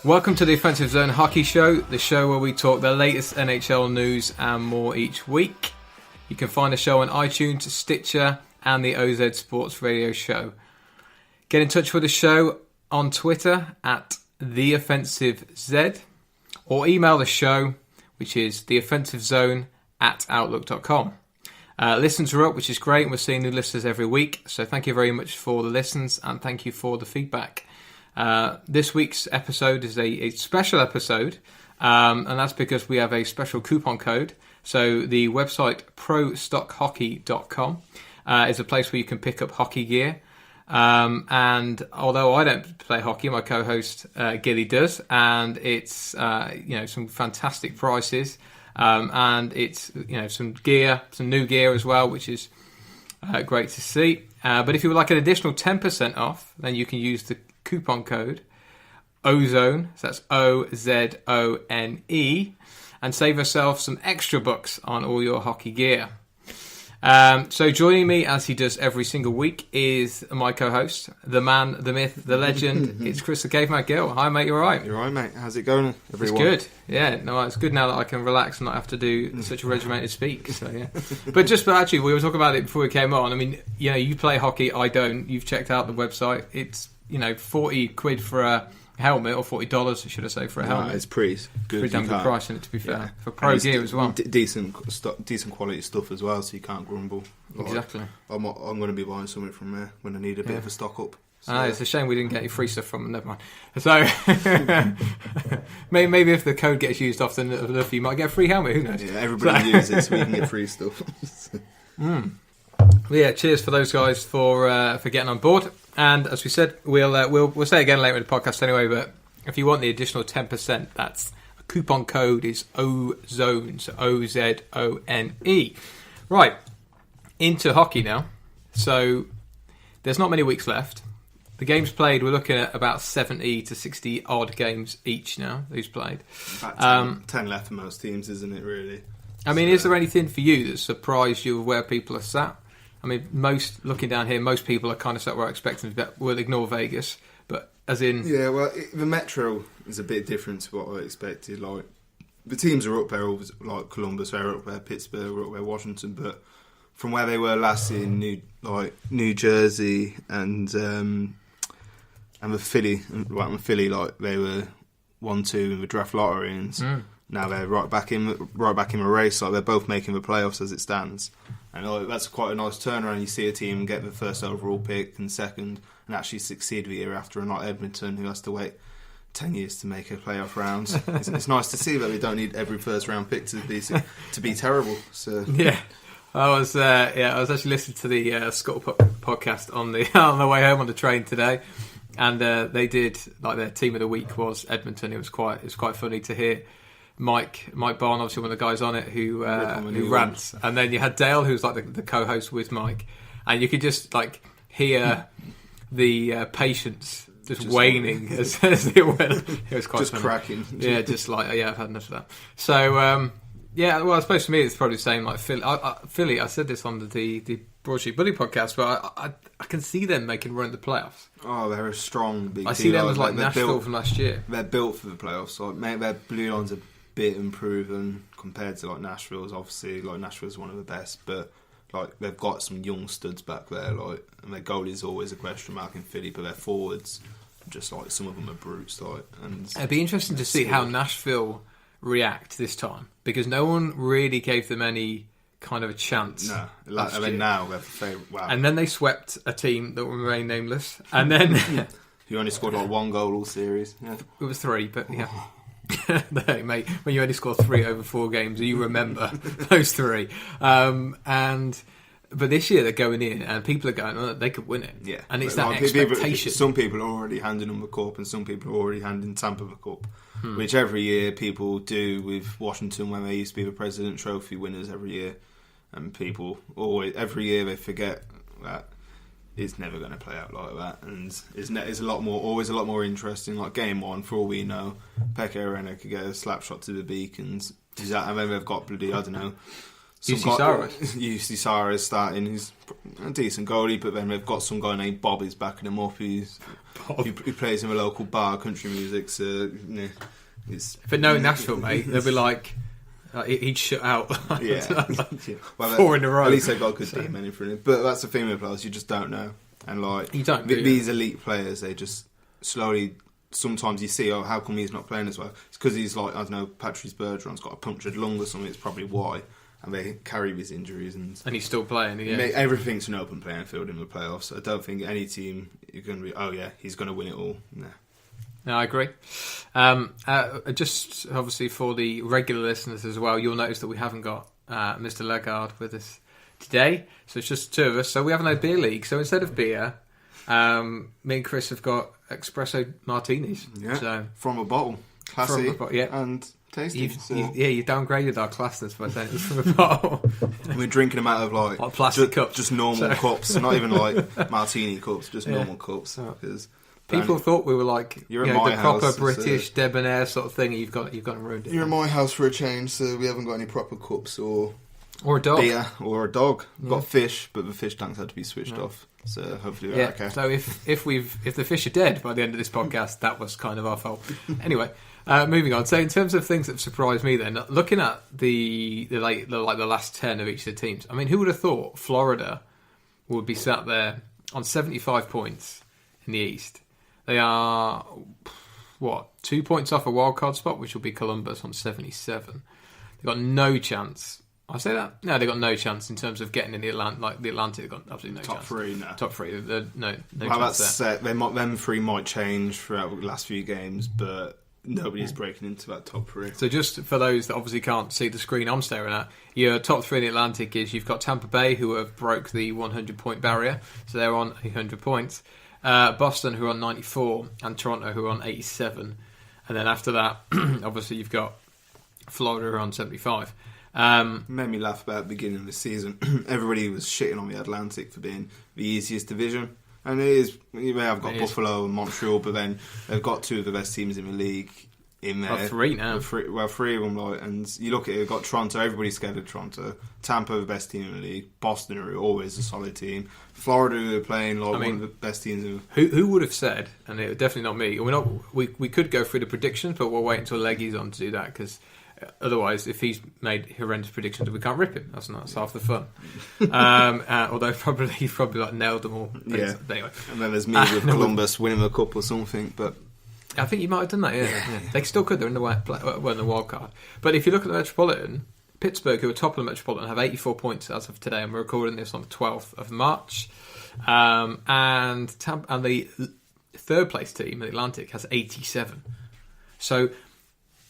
Welcome to the Offensive Zone Hockey Show, the show where we talk the latest NHL news and more each week. You can find the show on iTunes, Stitcher, and the OZ Sports Radio Show. Get in touch with the show on Twitter at theoffensivezone, or email the show, which is theoffensivezone@outlook.com. Listens are up, which is great, and we're seeing new listeners every week. So thank you very much for the listens, and thank you for the feedback. This week's episode is a special episode, and that's because we have a special coupon code. So the website prostockhockey.com is a place where you can pick up hockey gear. And although I don't play hockey, my co-host Gilly does, and it's some fantastic prices, and it's some gear, some new gear as well, which is great to see. But if you would like an additional 10% off, then you can use the coupon code OZONE, so that's OZONE, and save yourself some extra bucks on all your hockey gear. So joining me, as he does every single week, is my co-host, the man, the myth, the legend. It's Chris the Caveman Gill. Hi, mate. You all right? You're all right, mate. How's it going, everyone? It's good. Yeah, no, it's good now that I can relax and not have to do such a regimented speak. So yeah, but actually, we were talking about it before we came on. I mean, you play hockey, I don't. You've checked out the website. It's £40 for a helmet, or $40, should I say, for a helmet. It's pretty good. Pretty damn good price in it, to be fair. For pro gear as well. Decent quality stuff as well, so you can't grumble. Exactly. I'm going to be buying something from there when I need a bit of a stock up. So. It's a shame we didn't get any free stuff from them. Never mind. So maybe if the code gets used often enough, you might get a free helmet. Who knows? Yeah, everybody uses it, so we can get free stuff. Well, yeah, cheers for those guys for getting on board. And as we said, we'll say again later in the podcast anyway. But if you want the additional 10%, that's a coupon code is OZONE, so OZONE. Right, into hockey now. So there's not many weeks left. The games played, we're looking at about 70 to 60 odd games each now. Who's played? About 10 left for most teams, isn't it? Really. I mean, is there anything for you that surprised you of where people are sat? I mean, looking down here, most people are kind of sat where I expect them to be. We'll ignore Vegas, but as in... Yeah, well, the Metro is a bit different to what I expected. Like, the teams are up there, like Columbus, they're up there, Pittsburgh, up there, Washington, but from where they were last year, New Jersey and the Philly, like they were 1-2 in the draft lottery, and now they're right back in the race. Like they're both making the playoffs as it stands. And that's quite a nice turnaround. You see a team get the first overall pick and second and actually succeed the year after, and not Edmonton, who has to wait 10 years to make a playoff round. It's nice to see that we don't need every first round pick to be terrible. So yeah, I was actually listening to the Scuttle podcast on the way home on the train today, and they did like their team of the week was Edmonton. It was quite funny to hear. Mike Barn, obviously one of the guys on it, who rants, and then you had Dale, who's like the co-host with Mike, and you could just like hear the patience just waning as it went. It was quite just funny. Cracking. Yeah, just like I've had enough of that. So well, I suppose for me it's probably the same. Like Philly, I said this on the Broadsheet Bully podcast, but I can see them making a run at the playoffs. Oh, they're a strong big team. I see them as like Nashville from last year. They're built for the playoffs. Like, mate, their blue line's a bit improving compared to like Nashville's. Obviously, like Nashville's one of the best, but like they've got some young studs back there. Like, and their goalie's always a question mark in Philly, but their forwards, just like some of them are brutes. Like, and it'd be interesting to see how Nashville react this time, because no one really gave them any kind of a chance. No, I mean now they're favourite. Wow. And then they swept a team that will remain nameless, and then who only scored like one goal all series. Yeah. It was 3, but yeah. Hey, mate, when you only score 3 over 4 games, you remember those 3. But this year they're going in, and people are going, oh, they could win it. Yeah, and it's that expectation. Some people are already handing them the cup, and some people are already handing Tampa the cup, which every year people do with Washington when they used to be the President Trophy winners every year, and people every year they forget that it's never going to play out like that, and it's always a lot more interesting. Like game 1, for all we know, Pekka Arena could get a slap shot to the beak, and then they've got bloody, I don't know, UC Sarah is starting. He's a decent goalie, but then they've got some guy named Bob who's backing him up. He plays in a local bar, country music. So if they know Nashville, mate, they'll be like, he'd shut out. Well, 4 in a row. At least they've got a good team in front of him. But that's the thing with players, you just don't know. And you don't. These elite players, they just slowly. Sometimes you see, how come he's not playing as well? It's because he's like, I don't know, Patrice Bergeron's got a punctured lung or something. It's probably why. And they carry his injuries. And he's still playing, yeah. Everything's an open playing field in the playoffs. I don't think any team, you're going to be, he's going to win it all. No, I agree. Just obviously for the regular listeners as well, you'll notice that we haven't got Mr. Legard with us today. So it's just 2 of us. So we have no beer league. So instead of beer, me and Chris have got espresso martinis. Yeah, so, from a bottle. Classy and tasty. You've downgraded our classness by saying it's from a bottle. We're drinking them out of like plastic cups. Just normal cups, not even like martini cups, just normal cups. Because people thought we were like the proper British debonair sort of thing. You've got them ruined it. You're in my house for a change, so we haven't got any proper cups or a dog. Beer or a dog. We've got fish, but the fish tanks had to be switched off. So hopefully we're okay. So if the fish are dead by the end of this podcast, that was kind of our fault. Anyway, moving on. So in terms of things that have surprised me, then looking at the last 10 of each of the teams, I mean, who would have thought Florida would be sat there on 75 points in the East? They are 2 points off a wildcard spot, which will be Columbus on 77. They've got no chance. I say that? No, they've got no chance in terms of getting in the Atlantic. Like the Atlantic, they've got absolutely no chance. Top three. No chance there. Them 3 might change throughout the last few games, but nobody's breaking into that top 3. So just for those that obviously can't see the screen I'm staring at, your top 3 in the Atlantic is you've got Tampa Bay, who have broke the 100-point barrier, so they're on 100 points. Boston, who are on 94, and Toronto, who are on 87. And then after that, obviously you've got Florida, who are on 75. Made me laugh about the beginning of the season. Everybody was shitting on the Atlantic for being the easiest division. And it is. You may have got Buffalo and Montreal, but then they've got 2 of the best teams in the league in there. Well, 3 now. 3 of them. And you look at it, they've got Toronto. Everybody's scared of Toronto. Tampa, the best team in the league. Boston are always a solid team. Florida, who are playing one of the best teams in the league. Who would have said, and it definitely not me, we could go through the predictions, but we'll wait until Leggy's on to do that, because otherwise, if he's made horrendous predictions, we can't rip him. That's half the fun. Although he's probably like nailed them all. Yeah. Anyway. And then there's me with Columbus winning the cup or something. But I think you might have done that. Yeah. They still could. They're in the wild card. But if you look at the Metropolitan, Pittsburgh, who are top of the Metropolitan, have 84 points as of today, and we're recording this on the 12th of March. And the third place team, the Atlantic, has 87. So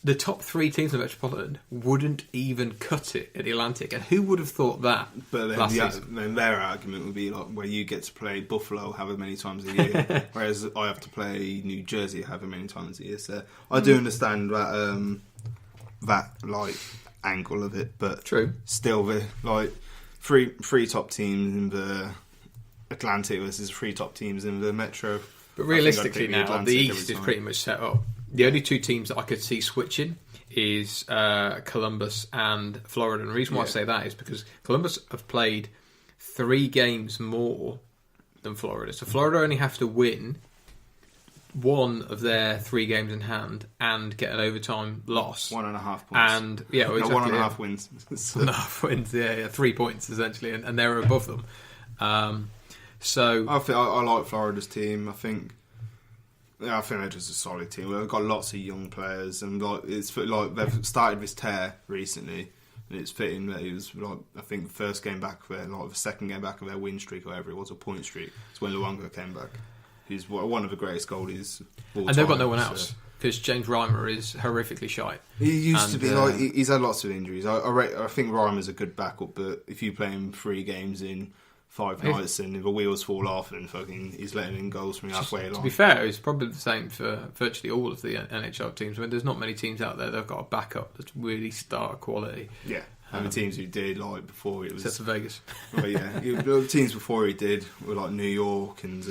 the top 3 teams in the Metropolitan wouldn't even cut it at the Atlantic. And who would have thought that? But then their argument would be like, where you get to play Buffalo however many times a year, whereas I have to play New Jersey however many times a year. So I do understand that like angle of it, but true. Still, the like three top teams in the Atlantic versus 3 top teams in the Metro. But realistically now, the East is pretty much set up. The only 2 teams that I could see switching is Columbus and Florida. And the reason why I say that is because Columbus have played 3 games more than Florida. So Florida only have to win 1 of their 3 games in hand and get an overtime loss. 1.5 points. And exactly, 1.5 wins. 1.5 wins, 3 points essentially, and they're above them. So I like Florida's team. I think they're just a solid team. They've got lots of young players, and they've started this tear recently, and it's fitting that it was I think the first game back of the second game back of their win streak, or whatever it was, a point streak. It's when Luongo came back. He's one of the greatest goalies of all time. And they've got no one else, because James Reimer is horrifically shite. He used to be he's had lots of injuries. I think Reimer's a good backup, but if you play him 3 games in 5 nights and the wheels fall off and he's letting in goals from halfway along. To be fair, it's probably the same for virtually all of the NHL teams. I mean, there's not many teams out there that have got a backup that's really star quality. Yeah, and the teams who did before it was... Except for Vegas. Well, yeah, the teams before he did were like New York and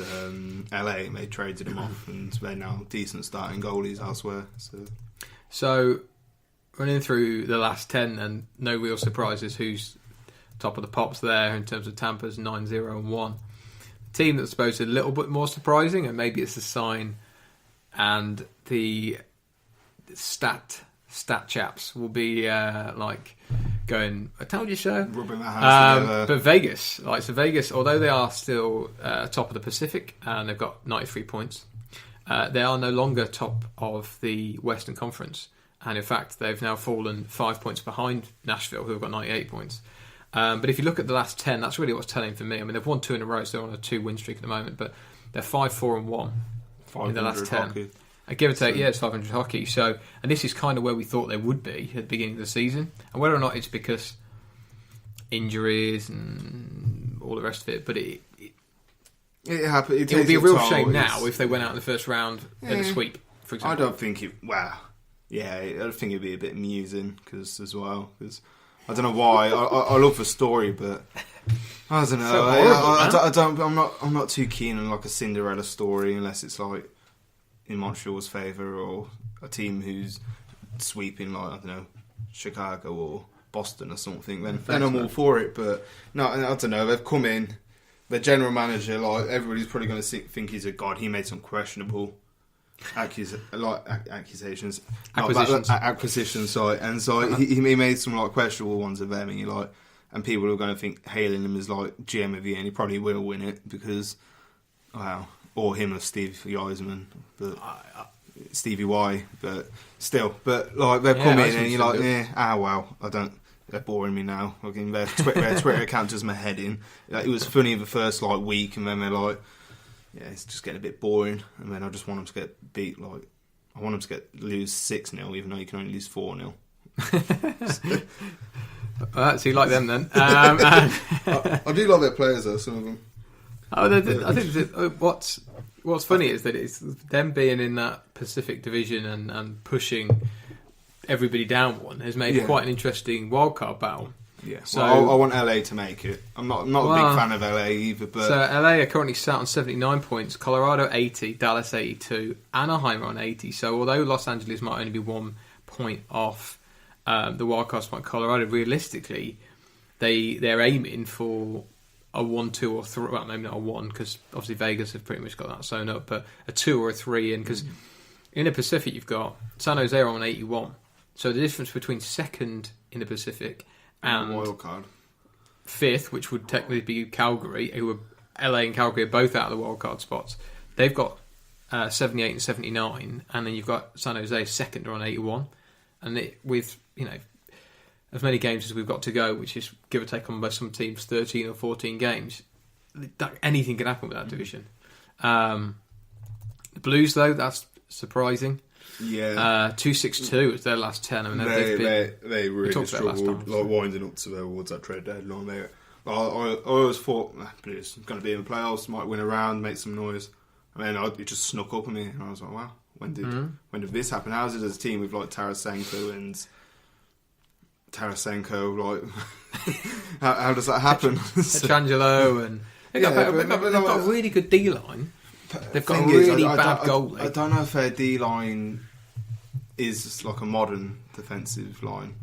LA, and they traded him off, and they're now decent starting goalies elsewhere. So running through the last 10, and no real surprises who's top of the pops there in terms of Tampa's 9-0-1. The team that's supposed to be a little bit more surprising, and maybe it's a sign, and the stat chaps will be going, I told you so. Rubbing their hands together. But Vegas, Vegas, although they are still top of the Pacific and they've got 93 points, they are no longer top of the Western Conference. And in fact, they've now fallen 5 points behind Nashville, who have got 98 points. But if you look at the last 10, that's really what's telling for me. I mean, they've won 2 in a row, so they're on a 2-win streak at the moment, but they're 5-4-1 in the last 10. Hockey. Give or take, it's 500 hockey. So, and this is kind of where we thought they would be at the beginning of the season. And whether or not it's because injuries and all the rest of it, but it would be a real shame now if they went out in the first round in a sweep, for example. I don't think I think it'd be a bit amusing because I don't know why. I love the story, but I don't know. So horrible, I'm not too keen on like a Cinderella story unless it's like in Montreal's favour or a team who's sweeping like, I don't know, Chicago or Boston or something. Then I'm all for it. But no, I don't know. They've come in. The general manager, like everybody's probably going to think he's a god. He made some questionable acquisitions, sorry, and so he made some like questionable ones of them, and people are going to think hailing him as like GM of the year, and he probably will win it because, wow, or him or Steve Yzerman, but Stevie Y, but still, but like they've come in and you're like, I don't. They're boring me now. Fucking their Twitter account does my head in. Like, it was funny the first like week, and then they're like, it's just getting a bit boring. And then I just want them to get beat. Like, I want them to lose 6-0, even though you can only lose 4-0. So you like them then? I do like their players though. Some of them. I think what's funny is that it's them being in that Pacific division and pushing everybody down one has made quite an interesting wildcard battle. Yeah, so I want LA to make it. I'm not a big fan of LA either. But so LA are currently sat on 79 points, Colorado 80, Dallas 82, Anaheim on 80. So although Los Angeles might only be 1 point off the wildcard spot, Colorado realistically they're aiming for a 1, 2 or 3. Well, maybe not a 1 because obviously Vegas have pretty much got that sewn up, but a 2 or a 3 in because in the Pacific you've got San Jose on 81. So the difference between second in the Pacific and wildcard 5th, which would technically be Calgary, who are LA and Calgary are both out of the wildcard spots. They've got 78 and 79, and then you've got San Jose second on 81, and with as many games as we've got to go, which is give or take on by some teams 13 or 14 games, anything can happen with that division. The Blues though, that's surprising. Yeah, 262 is their last 10. I mean, they really struggled, like winding up towards that trade deadline. I always thought Blues going to be in the playoffs, might win a round, make some noise. And then it just snuck up on me, and I was like, wow, when did this happen? How is it as a team with like Tarasenko? Like, how does that happen? Petrangelo and they've got a really good D line. They've got a really bad goalie. I don't know if their D-line is like a modern defensive line.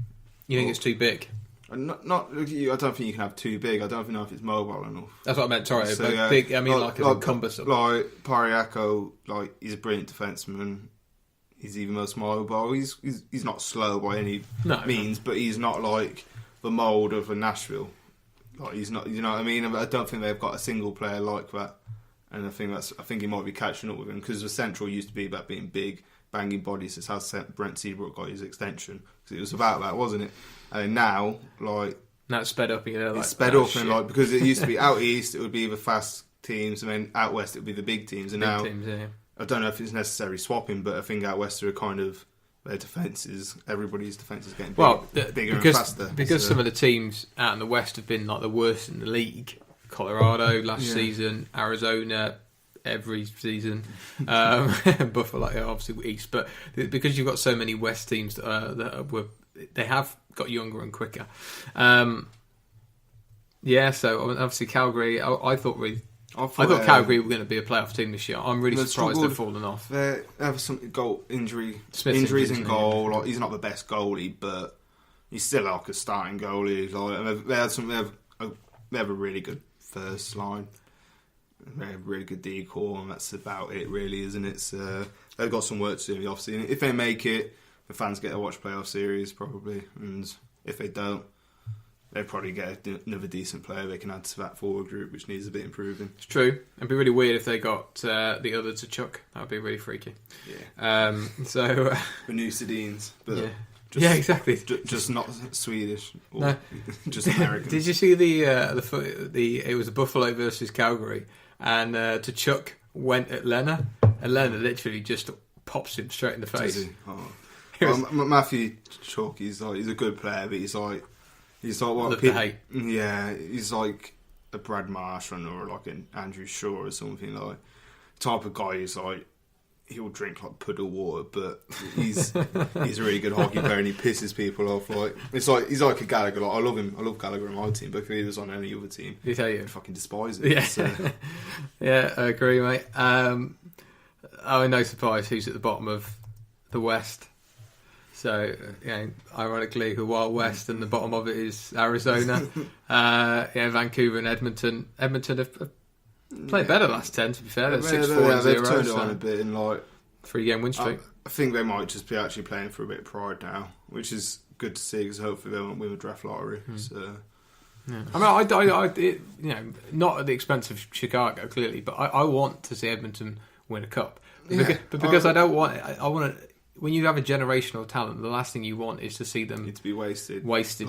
You think it's too big? I don't think you can have too big. I don't know if it's mobile enough. That's what I meant, sorry. So, but big, I mean like cumbersome. Like Pariaco, like he's a brilliant defenseman. He's even most mobile. He's not slow by any means, but he's not like the mould of a Nashville. Like he's not, you know what I mean? I don't think they've got a single player like that. And I think he might be catching up with him because the Central used to be about being big, banging bodies. It's how Brent Seabrook got his extension because it was about that, wasn't it? And now, like it's sped up. It's sped up, and like because it used to be out east, it would be the fast teams, and then out west it would be the big teams. And now, I don't know if it's necessarily swapping, but I think out west are kind of their defences. Everybody's defence is getting bigger and faster because some of the teams out in the west have been like the worst in the league. Colorado last season, Arizona every season, Buffalo obviously East, but because you've got so many West teams they have got younger and quicker. So obviously Calgary, I thought Calgary were going to be a playoff team this year. I'm really surprised they've fallen off. They have some injuries in goal. Like he's not the best goalie, but he's still like a starting goalie. Like they have they have a really good first line. They have really good decor, and that's about it, really, isn't it? So they've got some work to do in the off-season. If they make it, the fans get to watch playoff series, probably. And if they don't, they'll probably get another decent player they can add to that forward group, which needs a bit improving. It's true. It'd be really weird if they got the other to chuck. That would be really freaky. Yeah. So the new Sedines, but yeah, exactly. Just not Swedish. Or No. Just American. Did you see the it was Buffalo versus Calgary, and to Chuck went at Leonard, and Leonard literally just pops him straight in the face. Matthew Chalk, he's a good player, but he's like what people hate. Yeah, he's like a Brad Marchand or like an Andrew Shaw or something, like type of guy who's like he'll drink like puddle water, but he's a really good hockey player and he pisses people off. Like he's like a Gallagher. Like, I love him. I love Gallagher on my team, but if he was on any other team, I'd fucking despise him. Yeah, so. Yeah, I agree, mate. No surprise, who's at the bottom of the West. So, ironically, the Wild West, and the bottom of it is Arizona. Vancouver and Edmonton. Edmonton have played better last 10, to be fair. They're 6-4-0. They've turned it on a bit in like 3-game win streak. I think they might just be actually playing for a bit of pride now, which is good to see because hopefully they won't win the draft lottery. So. Yeah. I mean, not at the expense of Chicago, clearly, but I want to see Edmonton win a cup. Because I don't want... I want to... When you have a generational talent, the last thing you want is to see them to be wasted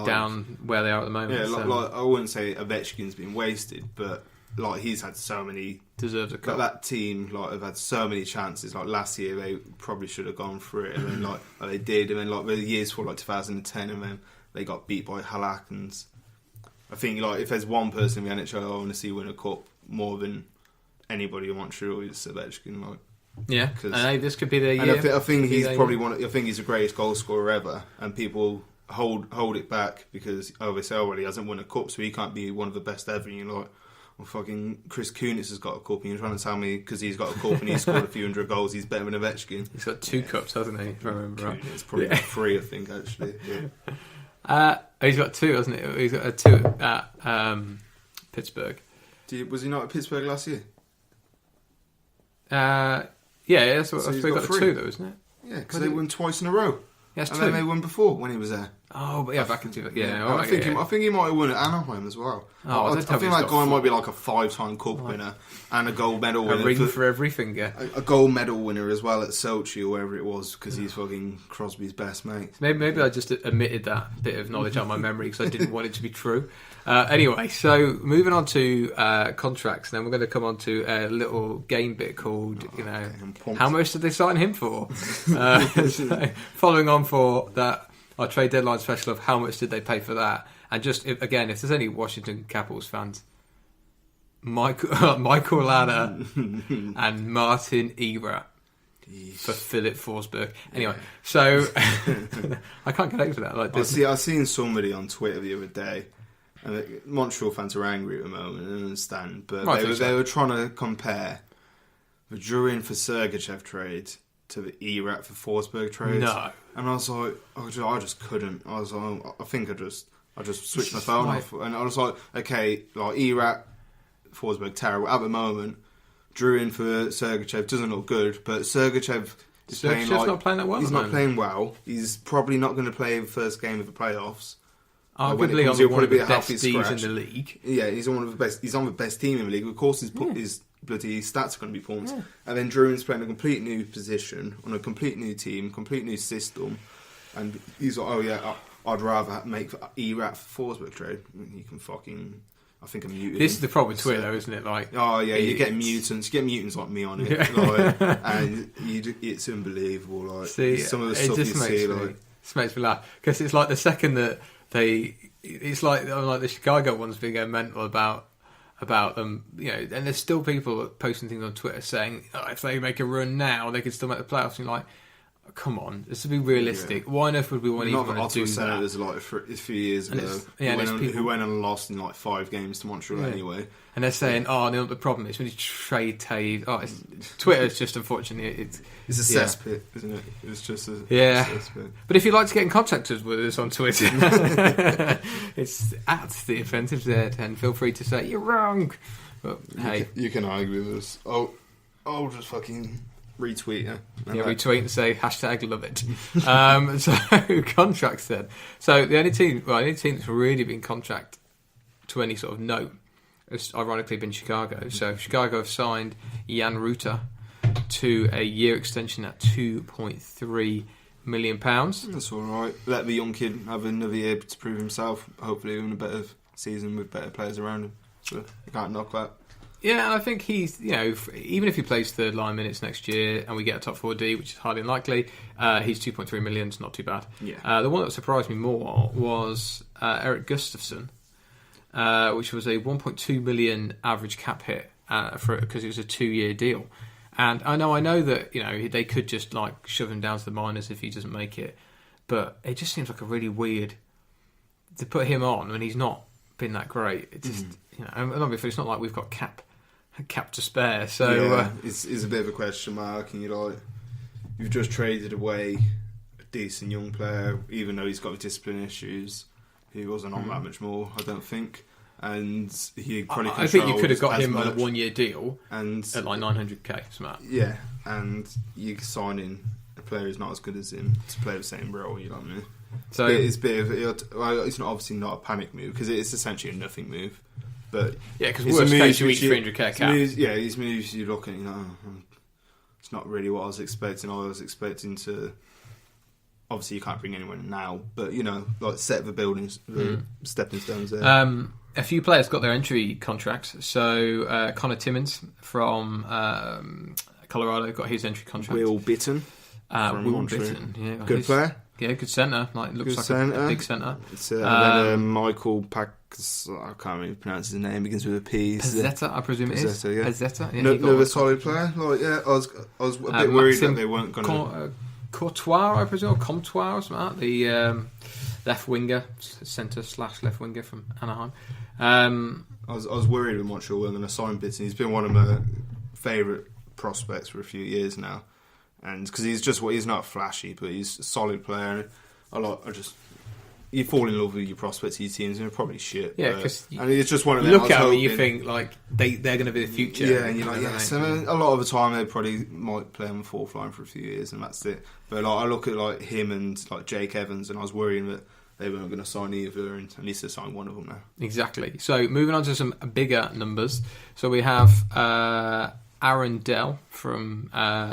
down where they are at the moment. Yeah, like I wouldn't say Ovechkin's been wasted, but like he's had so many deserves a cup. That team have had so many chances. Like last year, they probably should have gone for it, and then they did, and then the years for 2010, and then they got beat by Halak. And I think if there's one person in the NHL I want to see win a cup more than anybody in Montreal, it's Ovechkin. Yeah, and this could be the year. And I think he's probably I think he's the greatest goal scorer ever, and people hold it back because they say, he hasn't won a cup, so he can't be one of the best ever. And you're like, well, fucking Chris Kunitz has got a cup, and you're trying to tell me because he's got a cup and he's scored a few hundred goals, he's better than Ovechkin. He's got 2 cups, hasn't he? If I remember right. It's probably got 3, I think, actually. Yeah. He's got 2, hasn't he? He's got a 2 at Pittsburgh. Was he not at Pittsburgh last year? Yeah, that's what so I've got 2 though, isn't it? Yeah, because they won twice in a row. Yeah, and then they won before when he was there. Oh, but back in 2000. Yeah, I think he might have won at Anaheim as well. Oh, I think that guy might be like a 5-time cup winner and a gold medal winner. A ring for every finger. A gold medal winner as well at Sochi or wherever it was because he's fucking Crosby's best mate. Maybe I just omitted that bit of knowledge out of my memory because I didn't want it to be true. Anyway, so moving on to contracts, then we're going to come on to a little game bit called, how much did they sign him for? So, following on for that, our trade deadline special of how much did they pay for that, and just if there's any Washington Capitals fans, Michael Ladder and Martin Ebert for Philip Forsberg. Anyway, so I can't get over that. I seen somebody on Twitter the other day. And Montreal fans are angry at the moment, I understand, but they were trying to compare the Druin for Sergachev trade to the Erat for Forsberg trade. No. And I was like, I just couldn't. I was like, I think I just switched my phone off. And I was like, okay, Erat, Forsberg, terrible. At the moment, Druin for Sergachev doesn't look good, but Sergachev is playing not playing that well. He's not playing well. He's probably not going to play the first game of the playoffs. Arguably on one of the best teams in the league. Yeah, he's on one of the best. He's on the best team in the league. Of course, his bloody stats are going to be pumped. Yeah. And then Druin's playing a complete new position on a complete new team, complete new system. And he's like, I'd rather make Erat for Forsberg trade. You can fucking. I think I'm muted. This is the problem with Twitter, though, isn't it? You get mutants. You get mutants like me on it, and it's unbelievable. Some of the stuff you see, it makes me laugh because it's like the second that. It's like the Chicago ones being going mental about them, and there's still people posting things on Twitter saying if they make a run now, they could still make the playoffs. And you're like, Come on, let's be realistic. Why on earth would we want to even do that? There's like a few years ago who went and lost in like 5 games to Montreal anyway. And they're saying, no, the problem is when you trade Taves. Twitter's just unfortunately it's a cesspit, isn't it? It's just a cesspit. But if you'd like to get in contact with us on Twitter, it's at theoffensivezone, and feel free to say you're wrong. But hey, you can argue with us. I'll just fucking retweet you. Retweet and say #love it. So contracts then. So the only team that's really been contract to any sort of note has ironically been Chicago. So Chicago have signed Jan Rutter to a year extension at £2.3 million. That's all right. Let the young kid have another year to prove himself. Hopefully, in a better season with better players around him. So you can't knock that. Yeah, and I think he's, even if he plays third line minutes next year and we get a top 4D, which is highly unlikely, he's 2.3 million, it's not too bad. Yeah. The one that surprised me more was Eric Gustafsson, which was a 1.2 million average cap hit because it was a 2-year deal. And I know that they could just like shove him down to the minors if he doesn't make it, but it just seems like a really weird to put him on when he's not been that great. It just and obviously it's not like we've got cap to spare. So it's a bit of a question mark, and you've just traded away a decent young player, even though he's got discipline issues. He wasn't on that much more, I don't think. And he probably I think you could have got him on a 1-year deal and at like 900k, smart. Yeah, and you sign in a player who's not as good as him to play the same role. You know what I mean? So it's it's not obviously not a panic move because it's essentially a nothing move. But because worst case you eat 300k cap. These moves you look at, it's not really what I was expecting. I was expecting to. Obviously, you can't bring anyone in now, but like set the buildings, the stepping stones there. A few players got their entry contracts. So Connor Timmins from Colorado got his entry contract. Will Bitton from Montreal. Yeah, good player. Yeah, good centre. Looks like a big centre. Then Michael I can't really pronounce his name. Begins with a P. Pizzetta, I presume it is. Yeah. Pizzetta. Yeah, another solid player. I was a bit worried that they weren't going to. Courtois, I presume, or Comtois or something. The left winger, centre/left winger from Anaheim. I was worried with Montreal weren't going to sign Bitton. He's been one of my favourite prospects for a few years now, and because he's not flashy, but he's a solid player. You fall in love with your prospects, your teams, and they're probably shit. Yeah, because it's just one of them. You look at them and you think like they're going to be the future. Yeah, and you're like, yes. And a lot of the time they probably might play on the fourth line for a few years, and that's it. But I look at him and Jake Evans, and I was worrying that they weren't going to sign either, and at least they signed one of them now. Exactly. So moving on to some bigger numbers. So we have Aaron Dell from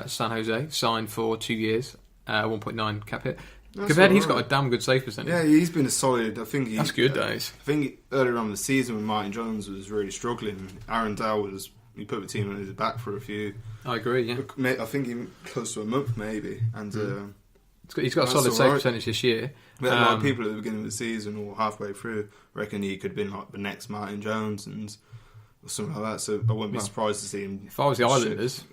San Jose signed for 2 years, 1.9 cap hit. Compared, he's got a damn good save percentage. Yeah, he's been a solid. That's good, days. I think earlier on in the season when Martin Jones was really struggling, Aaron Dell he put the team on his back for a few. I agree. Yeah, I think even close to a month maybe, and he's got a solid save percentage this year. But a lot of people at the beginning of the season or halfway through reckon he could have been like the next Martin Jones or something like that. So I wouldn't be surprised to see him. If I was the Islanders,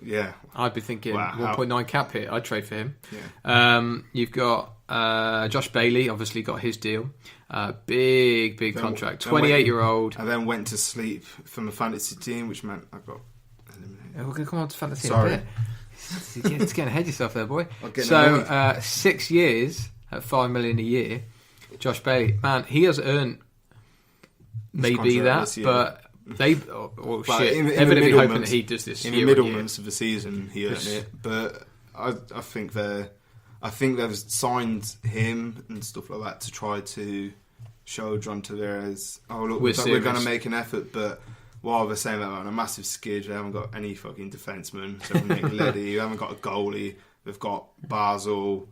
I'd be thinking 1.9 cap hit. I'd trade for him. Yeah. You've got Josh Bailey, obviously got his deal. Big contract. 28-year-old. I then went to sleep from a fantasy team, which meant I got eliminated. We're going to come on to fantasy. Sorry. It's getting ahead of yourself there, boy. So 6 years at $5 million a year. Josh Bailey, man, he has earned maybe that, but they're going to be hoping that he does this in the middle months of the season. He earned it, but I think they've signed him and stuff like that to try to show John Tavares, we're going to make an effort, but while they're saying that on a massive skid, they haven't got any fucking defensemen. So Nick Leddy, you haven't got a goalie. They've got Basil,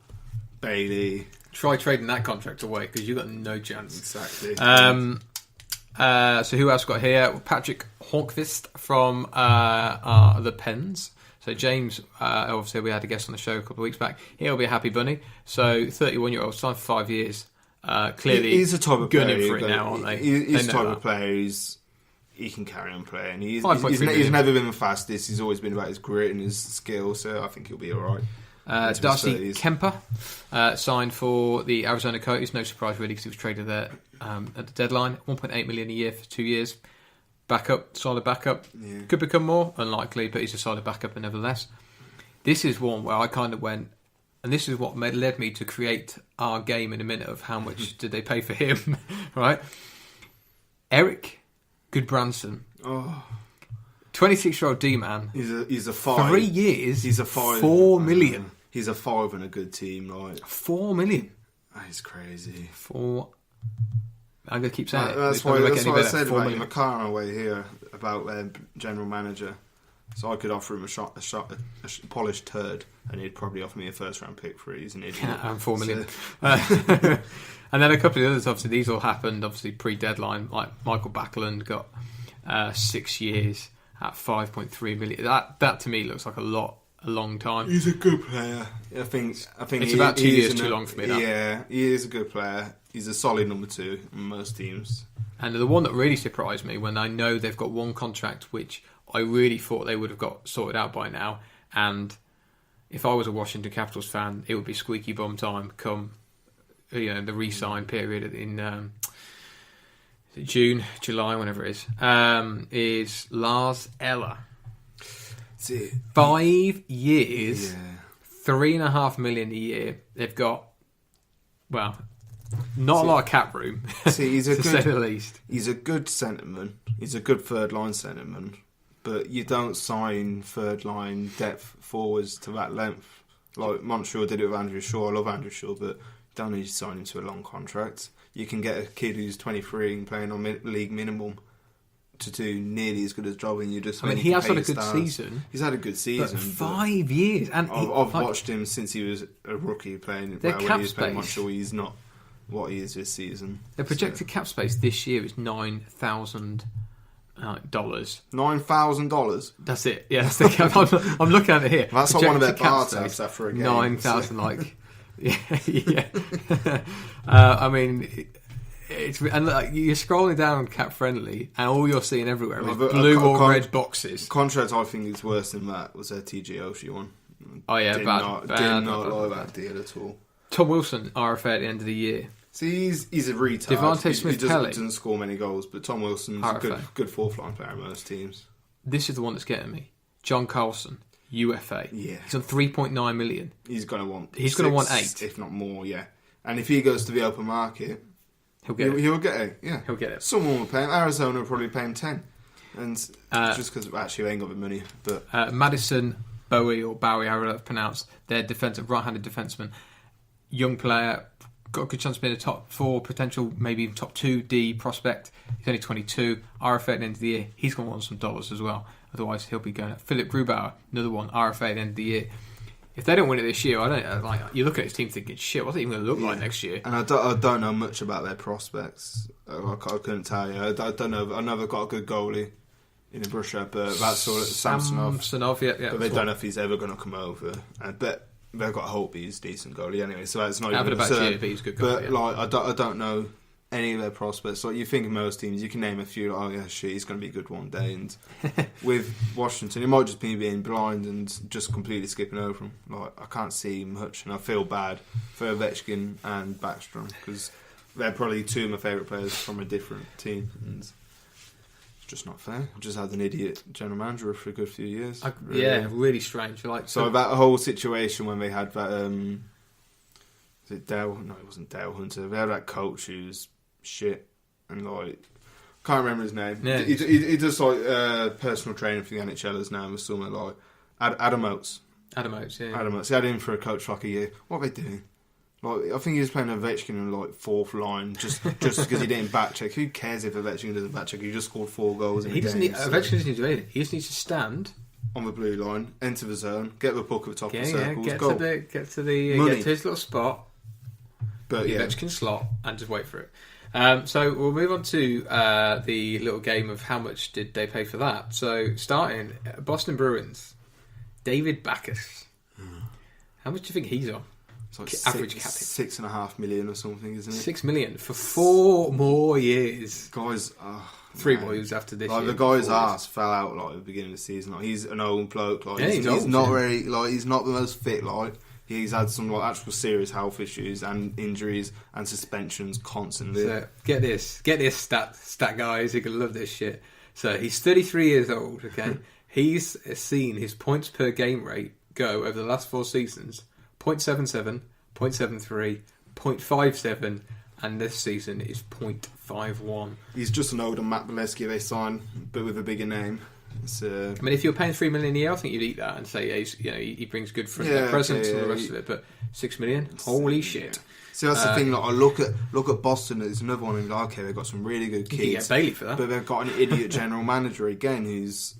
Bailey. Try trading that contract away because you've got no chance. Exactly. So who else got here? Patrick Hornqvist from the Pens. So James, obviously we had a guest on the show a couple of weeks back. He'll be a happy bunny. So 31-year-old, signed for 5 years. Clearly, he's the type of player gunning for it now, aren't they? He's the type of player he can carry on playing. He's never been the fastest. He's always been about his grit and his skill. So I think he'll be all right. Darcy Kemper signed for the Arizona Coyotes. No surprise really, because he was traded there at the deadline. $1.8 million a year for 2 years. Backup, solid backup. Yeah. Could become more, unlikely, but he's a solid backup nevertheless. This is one where I kind of went, and this is what led me to create our game in a minute of how much did they pay for him, right? Eric Goodbranson. Oh. 26-year-old D-man. He's a 5. 3 years. He's a 5. $4 million. He's a 5 in a good team, like $4 million. That is crazy. I'm going to keep saying it. That's why I said about in my car on our way here about their general manager. So I could offer him a polished turd, and he'd probably offer me a first-round pick for it. He's an idiot. And $4 million. And then a couple of others, obviously, these all happened, obviously, pre-deadline. Like Michael Backlund got 6 years at $5.3 million. That to me looks like a long time. He's a good player. I think it's about 2 years too long for me. Yeah, he is a good player. He's a solid number 2 in most teams. And the one that really surprised me, when I know they've got one contract which I really thought they would have got sorted out by now, and if I was a Washington Capitals fan, it would be squeaky bum time come the re-sign period in June, July, whenever it is Lars Eller. 5 years, $3.5 million a year. They've got, well, not a lot of cap room. He's a to good, say the least. He's a good centreman. He's a good third line centreman, but you don't sign third line depth forwards to that length. Like Montreal did it with Andrew Shaw. I love Andrew Shaw, but you don't need to sign him to a long contract. You can get a kid who's 23 and playing on league minimum to do nearly as good a job, and you just. I mean, he has had a good season. He's had a good season. But 5 years, and I've watched him since he was a rookie playing. When he was playing Montreal, he's not what he is this season. The projected cap space this year is $9,000. $9,000. That's it. Yeah, that's the cap. I'm looking at it here. That's not one of their bar tabs after a game. 9,000, like. Yeah. I mean, it's and like, you're scrolling down on Cap Friendly, and all you're seeing everywhere is blue or red boxes. Contract I think is worse than that was their TJ Oshie one. Oh yeah, did not like that deal at all. Tom Wilson RFA at the end of the year. See, he's a retard. Devontae Smith-Pelly doesn't score many goals, but Tom Wilson's a good fourth line player in most teams. This is the one that's getting me. John Carlson, UFA. Yeah, he's on $3.9 million. He's going to want. He's going to want 8, if not more. Yeah, and if he goes to the open market, he'll get it. Yeah, he'll get it. Someone will pay him. Arizona will probably pay him 10, and just because actually they ain't got the money. But Madison Bowie, however that's pronounced, their right-handed defenseman, young player. Got a good chance of being a top 4, potential maybe even top 2 D prospect. He's only 22. RFA at the end of the year. He's going to want some dollars as well. Otherwise, he'll be going. Philip Grubauer, another one. RFA at the end of the year. If they don't win it this year, I don't like. You look at his team thinking, shit, what's it even going to look like next year? And I don't know much about their prospects. I couldn't tell you. I don't know. I know they've got a good goalie in the Brusher, but that's sort of Samsonov. Yeah. But they don't know if he's ever going to come over. But they've got hope he's a decent goalie anyway, so that's not even a concern. But he's good goalie. But I don't know any of their prospects. Like you think of most teams, you can name a few. Like, oh yeah, shit, he's going to be good one day. And with Washington, it might just be being blind and just completely skipping over him. Like I can't see much, and I feel bad for Ovechkin and Backstrom because they're probably 2 of my favourite players from a different team. And it's just not fair. I've just had an idiot general manager for a good few years. Really strange. So that whole situation when they had that, was it Dale? No, it wasn't Dale Hunter. They had that coach who's shit and can't remember his name. Yeah. He does personal training for the NHLers now with someone like Adam Oates. Adam Oates. He had him for a coach for like a year. What are they doing? I think he was playing Ovechkin in 4th line just because he didn't back check. Who cares if Ovechkin doesn't back check? He just scored 4 goals in a game. Ovechkin doesn't need to do anything. He just needs to stand on the blue line, enter the zone, get the puck at the top of the circles, get goal. Get to his little spot, but Ovechkin slot, and just wait for it. So we'll move on to the little game of how much did they pay for that. So starting Boston Bruins, David Backes. How much do you think he's on? It's average cap hit. $6.5 million or something, isn't it? $6 million for 4 more years. Guys, 3 more years after this year. The guy's ass fell out at the beginning of the season. He's an old bloke. He's not very. He's not the most fit. He's had some like actual serious health issues and injuries and suspensions constantly. So get this stat guys, you're gonna love this shit. So he's 33 years old. Okay, he's seen his points per game rate go over the last 4 seasons: 0.77, 0.73, 0.57, and this season is 0.51. He's just an older Matt Bolesky they signed, but with a bigger name. I mean, if you're paying $3 million a year, I think you'd eat that and say, he brings good front presence and the rest of it. But $6 million, holy shit! So that's the thing. Like, I look at Boston. There's another one. And okay, they've got some really good kids. You can get Bailey for that, but they've got an idiot general manager again, who's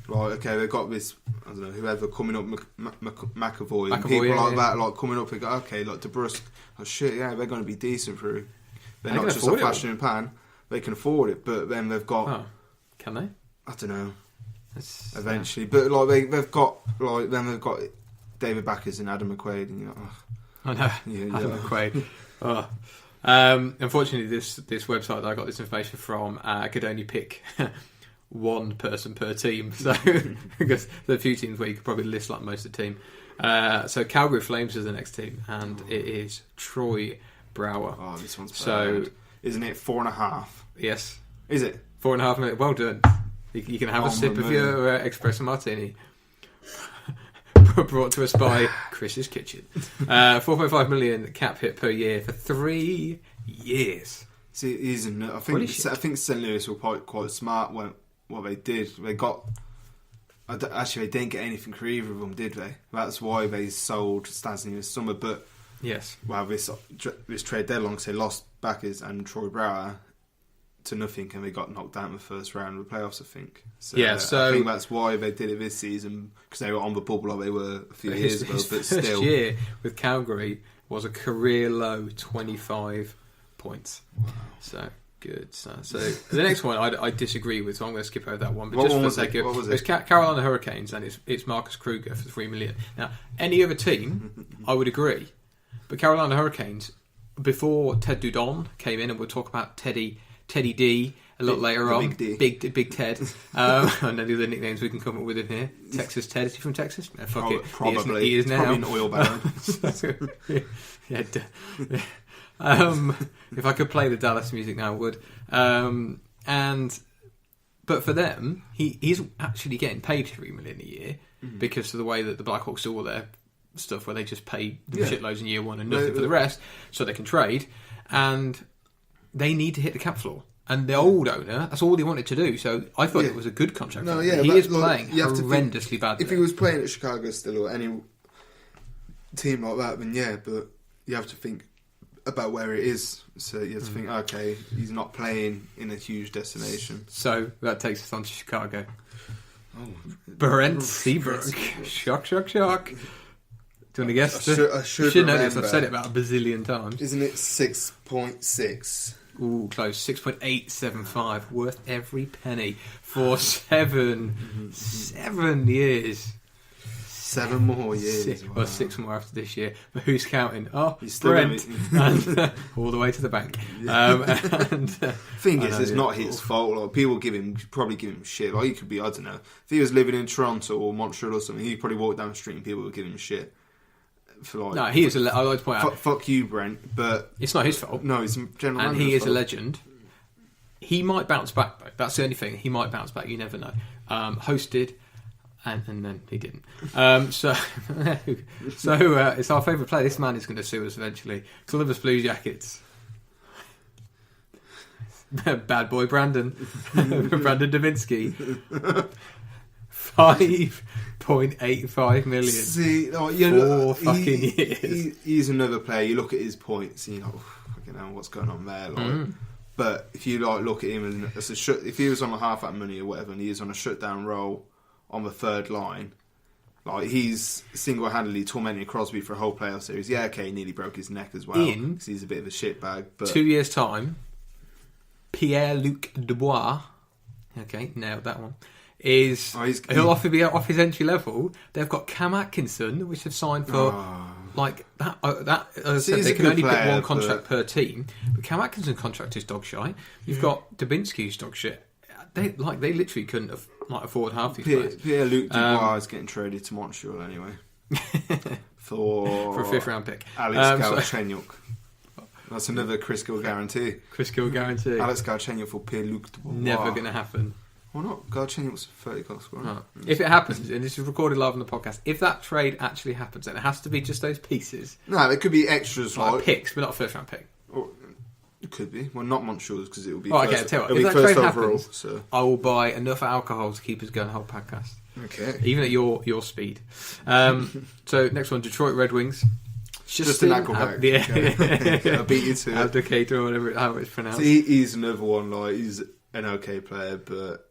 like, okay, they've got this. I don't know, whoever coming up, McAvoy and people like that, like coming up and go, okay, like DeBrusque. Oh shit, yeah, they're going to be decent through. They're not just a flash in the pan. They can afford it, but then they've got. Oh, can they? I don't know. Eventually, but like they've got David Backers and Adam McQuaid, and you're like, I know, Adam McQuaid. Oh. Unfortunately, this website that I got this information from could only pick one person per team, so because there are a few teams where you could probably list like most of the team. So Calgary Flames is the next team, and it is Troy Brower. Oh, this one's bad. Isn't it 4.5? Yes. Is it 4.5 minutes? Well done. You can have a sip of your espresso martini. Brought to us by Chris's Kitchen. 4.5 million cap hit per year for 3 years. See, I think St. Louis were quite smart when what they did. They got. Actually, they didn't get anything for either of them, did they? That's why they sold Stastny this summer. But yes, well, this trade deadline, because they lost Backers and Troy Brower to nothing, and they got knocked out in the first round of the playoffs, I think. So, I think that's why they did it this season, because they were on the bubble like they were a few years ago. But still, first year with Calgary was a career low 25 points. Wow. So good. So the next one I disagree with, so I'm going to skip over that one. But just for the sake of it's Carolina Hurricanes, and it's Marcus Kruger for $3 million. Now, any other team, I would agree, but Carolina Hurricanes, before Ted Dudon came in, and we'll talk about Teddy D a little later on. Big Ted. I know the other nicknames we can come up with in here. Texas Ted. Is he from Texas? No, fuck it. Probably. He is now. Probably an oil baron. If I could play the Dallas music now, I would. But for them, he's actually getting paid $3 million a year because of the way that the Blackhawks do all their stuff, where they just pay shitloads in year one and nothing for the rest, so they can trade. And they need to hit the cap floor. And the old owner, that's all he wanted to do. So I thought it was a good contract. No, he is playing horrendously badly. If he was playing at Chicago still, or any team like that, then but you have to think about where it is. So you have to think, okay, he's not playing in a huge destination. So that takes us on to Chicago. Brent Seabrook. Shock. Do you want to guess? I should know this. I've said it about a bazillion times. Isn't it 6.6? Ooh, close. 6.875. Worth every penny for 7 years. 7 more years. Well, 6 more after this year. But who's counting? Oh, he's still Brent. And, all the way to the bank. Thing is, it's not his fault. Like, people probably give him shit. Like, he could be, I don't know. If he was living in Toronto or Montreal or something, he'd probably walk down the street and people would give him shit. No, he is. I'd like to point out. Fuck you, Brent. But it's not his fault. No, it's general manager's and he is fault. A legend. He might bounce back, though. That's the only thing. He might bounce back. You never know. Hosted, and then he didn't. So it's our favourite player. This man is going to sue us eventually. Columbus Blue Jackets. Bad boy Brandon Davinsky. 5.85 million. See, years. He's another player. You look at his points, and you're like, fucking hell, what's going on there? Like, but if you look at him, and if he was on a half that money or whatever, and he's on a shutdown role on the third line, like he's single-handedly tormenting Crosby for a whole playoff series. Yeah, okay, he nearly broke his neck as well because he's a bit of a shitbag. But 2 years' time, Pierre-Luc Dubois, okay, nailed that one. He'll often be off his entry level. They've got Cam Atkinson, which have signed for like that. As I said, they can only pick one contract per team. But Cam Atkinson's contract is dog shite. You've got Dubinsky's dog shit. They literally couldn't afford half these players. Pierre-Luc Dubois is getting traded to Montreal anyway. for a 5th round pick. Alex Galchenyuk. That's another Chris Gill guarantee. Chris Gill guarantee. Alex Galchenyuk for Pierre-Luc Dubois. Never going to happen. Why not? Galchenyuk's a 30 goal scorer. No. If it happens, and this is recorded live on the podcast, if that trade actually happens, then it has to be just those pieces. No, there could be extras like picks, but not a 1st round pick. Or, it could be. Well, not Montreal's because it will be. Oh, first, okay, tell it'll you be what, if that first trade overall. happens, So. I will buy enough alcohol to keep us going the whole podcast. Okay. Even at your speed. So next one, Detroit Red Wings. Just an Appleback. Yeah. I beat you to it. Abdicator or whatever how it's pronounced. So he's another one. Like he's an okay player, but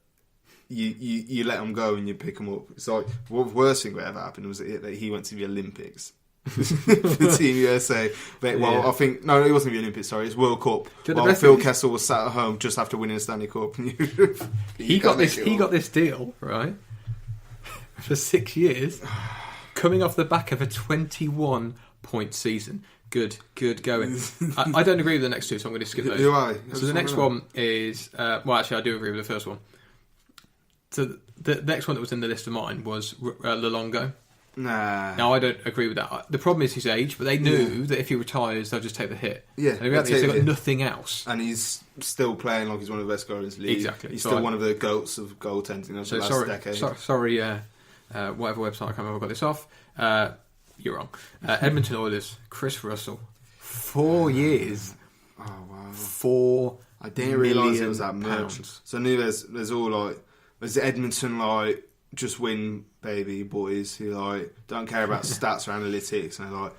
you let him go and you pick him up. It's like the worst thing that ever happened was that he went to the Olympics. for Team USA. But, well, I think no, it wasn't the Olympics. Sorry, it's World Cup. While Phil Kessel was sat at home just after winning the Stanley Cup. he got this deal right for 6 years, coming off the back of a 21-point season. Good going. I don't agree with the next two, so I'm going to skip those. Do I? So the next one is well, actually, I do agree with the first one. So the next one that was in the list of mine was Luongo. Nah. Now, I don't agree with that. The problem is his age, but they knew that if he retires, they'll just take the hit. Yeah. And they've got nothing else. And he's still playing like he's one of the best scorers in the league. Exactly. He's still one of the GOATs of goaltending of the last decade. Sorry, whatever website I can't remember got this off. You're wrong. Edmonton Oilers, Chris Russell. 4 years. Oh, wow. 4 I didn't realise it was that £4 much. So I knew there's all like... There's Edmonton like... Just win, baby boys who like don't care about stats or analytics, and like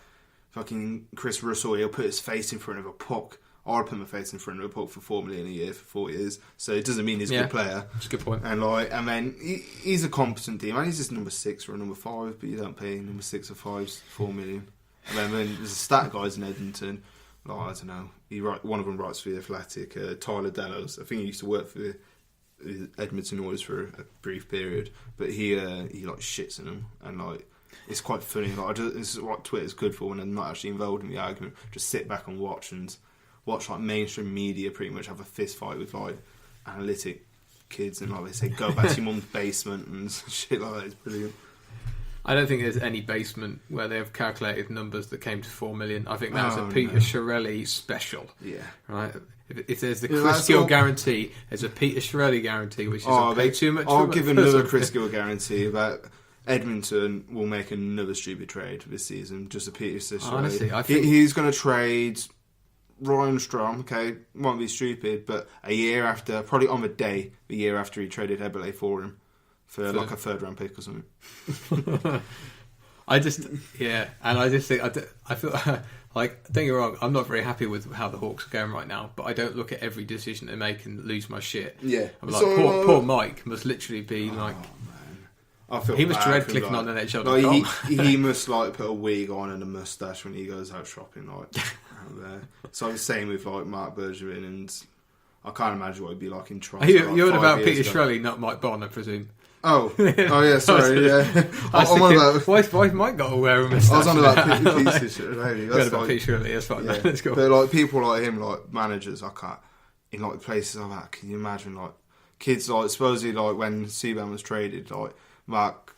fucking Chris Russell, he'll put his face in front of a puck. I'll put my face in front of a puck for $4 million a year for 4 years. So it doesn't mean he's a good player. That's a good point. And then he's a competent team. And he's just number 6 or a number 5, but you don't pay number 6 or 5 $4 million. And then there's stat guys in Edmonton. Like I don't know, one of them writes for the Athletic. Tyler Delos. I think he used to work for the Edmonton Oilers for a brief period, but he like shits in them, and like it's quite funny. Like this is what Twitter's good for when I'm not actually involved in the argument. Just sit back and watch like mainstream media pretty much have a fist fight with like analytic kids, and like they say go back to your mum's basement and shit like that. It's brilliant. I don't think there's any basement where they have calculated numbers that came to $4 million. I think that's a Peter Chiarelli special. Yeah, right. If there's the Chris Gill guarantee, there's a Peter Chiarelli guarantee, which is too much. I'll give another Chris Gill guarantee about Edmonton will make another stupid trade this season. Just a Peter Chiarelli. Honestly, I think he's going to trade Ryan Strome. Okay, won't be stupid, but a year after, probably on the year after he traded Eberle for him for like a 3rd round pick or something. I just think I feel like, don't get me wrong, I'm not very happy with how the Hawks are going right now, but I don't look at every decision they make and lose my shit. Yeah, I'm like, poor Mike must literally be like. I feel he must dread clicking on NHL.com. He must like put a wig on and a moustache when he goes out shopping, like out there. So the same with like Mark Bergevin, and I can't imagine what it'd be like in Toronto. You're on about Peter Chiarelli, not Mike Bond, I presume. Oh yeah, sorry. Yeah, I'm on about. Why Mike got to wear a moustache? I was on about Peter Chiarelli. That's about Peter Chiarelli. That's fine. Yeah. Let's go. But like people like him, like managers, I can't. In like places like that, can you imagine like kids like supposedly like when Subban was traded, like Mark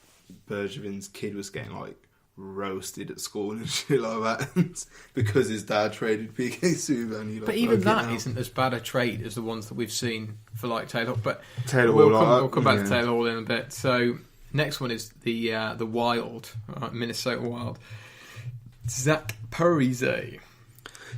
Bergevin's kid was getting like roasted at school and shit like that because his dad traded PK Subban. But even that isn't as bad a trade as the ones that we've seen for like Taylor. But Taylor we'll come back to Taylor Hall in a bit. So next one is the Wild, Minnesota Wild. Zach Parise.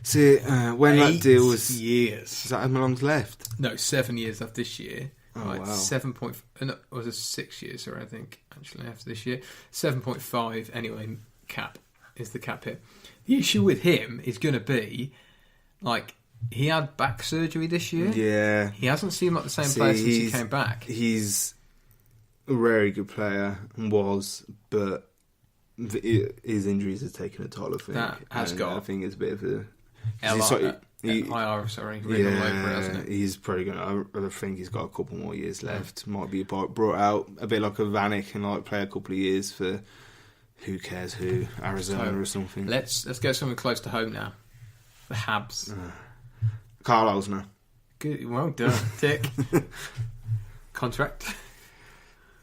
See, when that deal was years. Is that how long left? No, 7 years after this year. Oh, wow. 7 point. No, was it 6 years? Or I think actually after this year, 7.5. Anyway, cap is the cap hit. The issue with him is going to be like he had back surgery this year. Yeah, he hasn't seemed like the same player since he came back. He's a very good player and was, but his injuries have taken a toll. I think that has got. I think it's a bit of a. IR, sorry. He's probably going to... I think he's got a couple more years left. Might be brought out a bit like a Vanek and like play a couple of years for who cares who, Arizona or something. Let's go something close to home now. The Habs. Carlos now. Good, well done. Tick. Contract.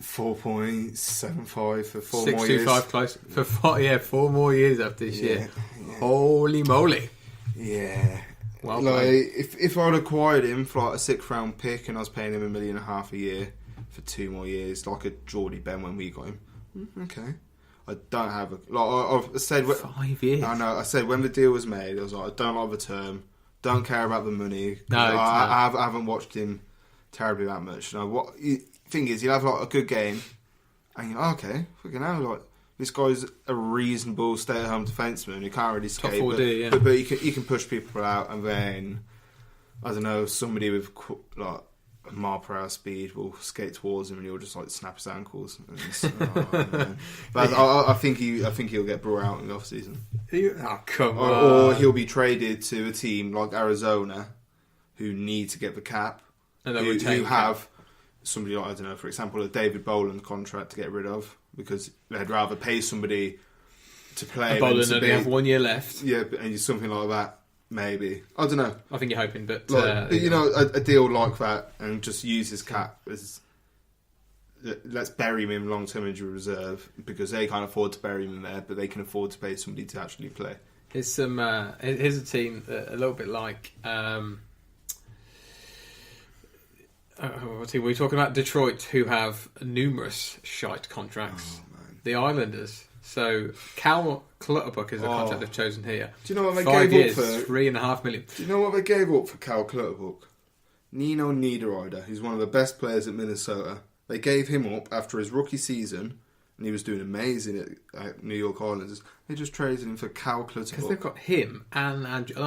4.75 for 4 more years. 625 close for 4 more years after this year. Yeah. Holy moly! Yeah. Well like played. if I'd acquired him for like a 6th round pick and I was paying him $1.5 million a year for 2 more years, like a Geordie Ben when we got him. Okay. I don't have a like I said 5 years. I know. I said when the deal was made, I was like, I don't like the term. Don't care about the money. No, I haven't watched him terribly that much. You know what? Thing is, he'll have like a good game, and you're like, okay, fucking hell, like this guy's a reasonable stay-at-home defenseman. He can't really skate, Top 4D, yeah. but he can push people out, and then I don't know, somebody with like a mile per hour speed will skate towards him, and he'll just like snap his ankles. But I think he'll get brought out in the off season. Oh come on! Or he'll be traded to a team like Arizona, who need to get the cap, And who have somebody like, I don't know, for example, a David Boland contract to get rid of because they'd rather pay somebody to play. Boland only have 1 year left. Yeah, and something like that, maybe. I don't know. I think you're hoping, but you know, a deal like that, and just use his cap as let's bury him in long-term injury reserve because they can't afford to bury him in there, but they can afford to pay somebody to actually play. Here's a team a little bit like. What team were we talking about? Detroit, who have numerous shite contracts. Oh, man. The Islanders. So Cal Clutterbuck is the contract they've chosen here. Do you know what they 5 gave years, up for? $3.5 million. Do you know what they gave up for Cal Clutterbuck? Nino Niederreiter, who's one of the best players at Minnesota. They gave him up after his rookie season, and he was doing amazing at New York Islanders. They just traded him for Cal Clutterbuck. Because they've got him and Andrew.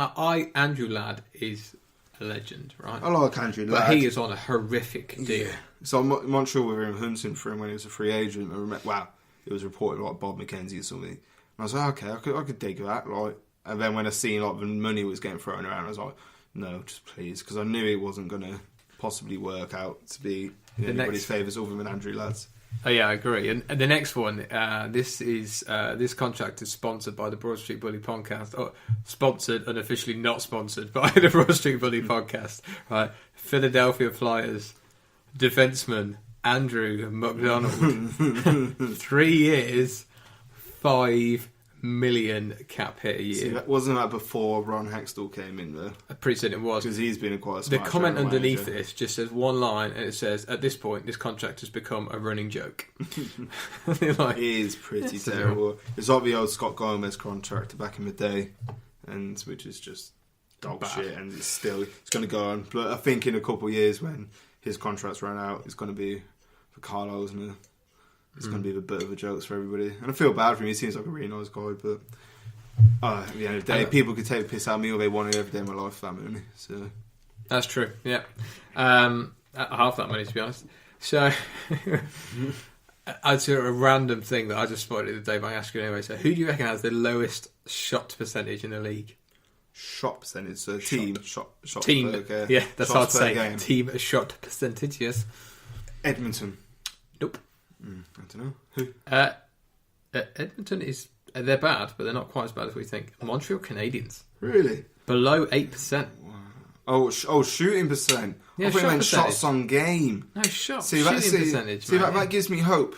Andrew Ladd is a legend, right? I like Andrew Ladd. But he is on a horrific deal. Yeah. So I'm not sure we were in hunting for him when he was a free agent. It was reported like Bob McKenzie or something. And I was like, okay, I could dig that. Like, and then when I seen like the money was getting thrown around, I was like, no, just please, because I knew it wasn't going to possibly work out to be in anybody's favours other than Andrew Ladd's. Oh yeah, I agree. And the next one, this contract is sponsored by the Broad Street Bully podcast, or sponsored, unofficially not sponsored by the Broad Street Bully podcast. Right, Philadelphia Flyers defenseman Andrew McDonald, 3 years, $5 million cap hit a year. See, wasn't that before Ron Hextall came in there? I'm pretty certain it was. Because he's been quite a The smart comment general underneath manager. this just says one line, and it says, "At this point, this contract has become a running joke." Like, It is pretty terrible. It's like the old Scott Gomez contract back in the day, and which is just dog shit, and it's going to go on. But I think in a couple of years when his contract's run out, it's going to be for Carlo, isn't it? It's going to be a bit of a joke for everybody. And I feel bad for him. He seems like a really nice guy, but at the end of the day, people could take the piss out of me all they wanted every day of my life for that money. So that's true, yeah. Half that money, to be honest. So, I'd say a random thing that I just spotted the other day, but I ask you anyway. So, who do you reckon has the lowest shot percentage in the league? shot percentage, so team. Per, yeah, that's hard to say. Game. Team shot percentage, yes. Edmonton. Nope. I don't know. Who? Edmonton is... they're bad, but they're not quite as bad as we think. Montreal Canadiens. Really? Below 8%. Oh, shooting percent. Yeah, I thought you meant percentage. shots on game. No, shooting percentage, See, man. that gives me hope.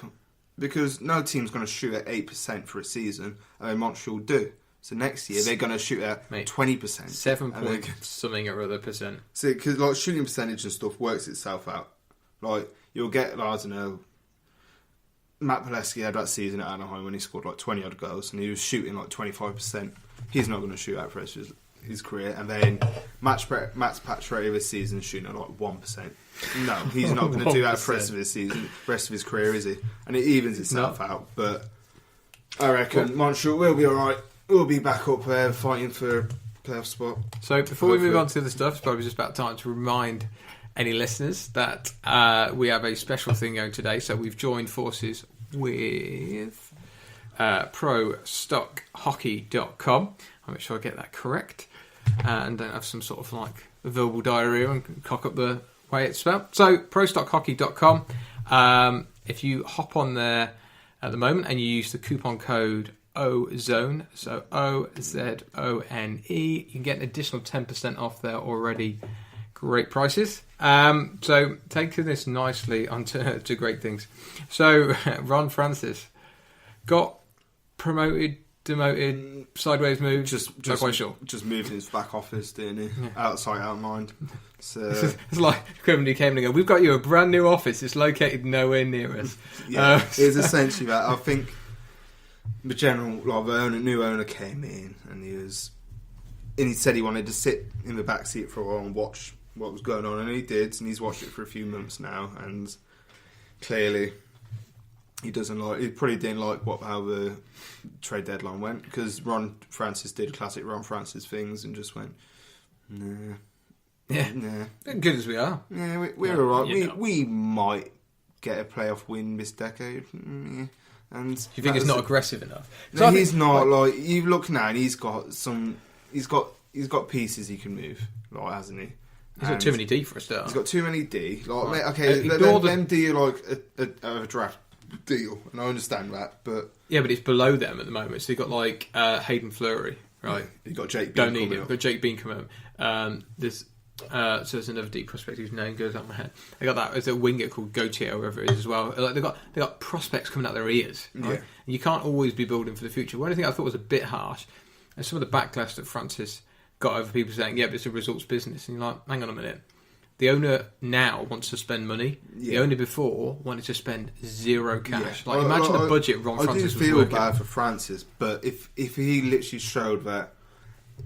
Because no team's going to shoot at 8% for a season, and then Montreal do. So next year, they're going to shoot at 20%. 7 point something or other percent. See, because like, shooting percentage and stuff works itself out. Like, you'll get, like, I don't know, Matt Pileski had that season at Anaheim when he scored like 20 odd goals, and he was shooting like 25%. He's not going to shoot out for his career. And then Matt's Pacioretty this season is shooting at like 1%. No, he's not going to do that for the rest of his season, rest of his career, is he? And it evens itself out. But I reckon Montreal will be all right. We'll be back up there fighting for a playoff spot. So before we move on to the stuff, it's probably just about time to remind any listeners that we have a special thing going today. So we've joined forces with ProStockHockey.com. I'll make sure I get that correct and don't have some sort of like verbal diarrhea and cock up the way it's spelled. So ProStockHockey.com. If you hop on there at the moment and you use the coupon code OZONE, so OZONE, you can get an additional 10% off their already Great prices. So taking this nicely onto to great things. So Ron Francis got promoted, demoted, sideways moved. Just not quite sure. Just moved in his back office, didn't he? Yeah. Outside, out of mind. So It's like equivalent he came and go, we've got you a brand new office. It's located nowhere near us. yeah, it's essentially that. I think the general, like the new owner came in and he said he wanted to sit in the back seat for a while and watch what was going on, and he did, and he's watched it for a few months now, and clearly he probably didn't like how the trade deadline went, because Ron Francis did classic Ron Francis things and just went, nah. Yeah. Nah. Good as we are. Yeah, we're alright. We might get a playoff win this decade. Yeah. And you think he's not aggressive enough? No, he's not. Like, you look now, and he's got pieces he can move, like, hasn't he? He's got too many D for a start. He's got too many D. Like, right. Okay, them D are like a draft deal, and I understand that, but yeah, but it's below them at the moment. So you've got like Hayden Fleury, right? You've got Jake Bean. Don't need him. But Jake Bean come home. So there's another deep prospect whose name goes out my head. They got that. There's a winger called Gautier or whoever it is as well. Like they got prospects coming out their ears. Right? Yeah. And you can't always be building for the future. One thing I thought was a bit harsh, and some of the backlash that Francis got over people saying, "Yeah, but it's a results business," and you're like, "Hang on a minute." The owner now wants to spend money. Yeah. The owner before wanted to spend zero cash. Yeah. Like, imagine the budget Ron Francis was working. I do feel bad for Francis, but if he literally showed that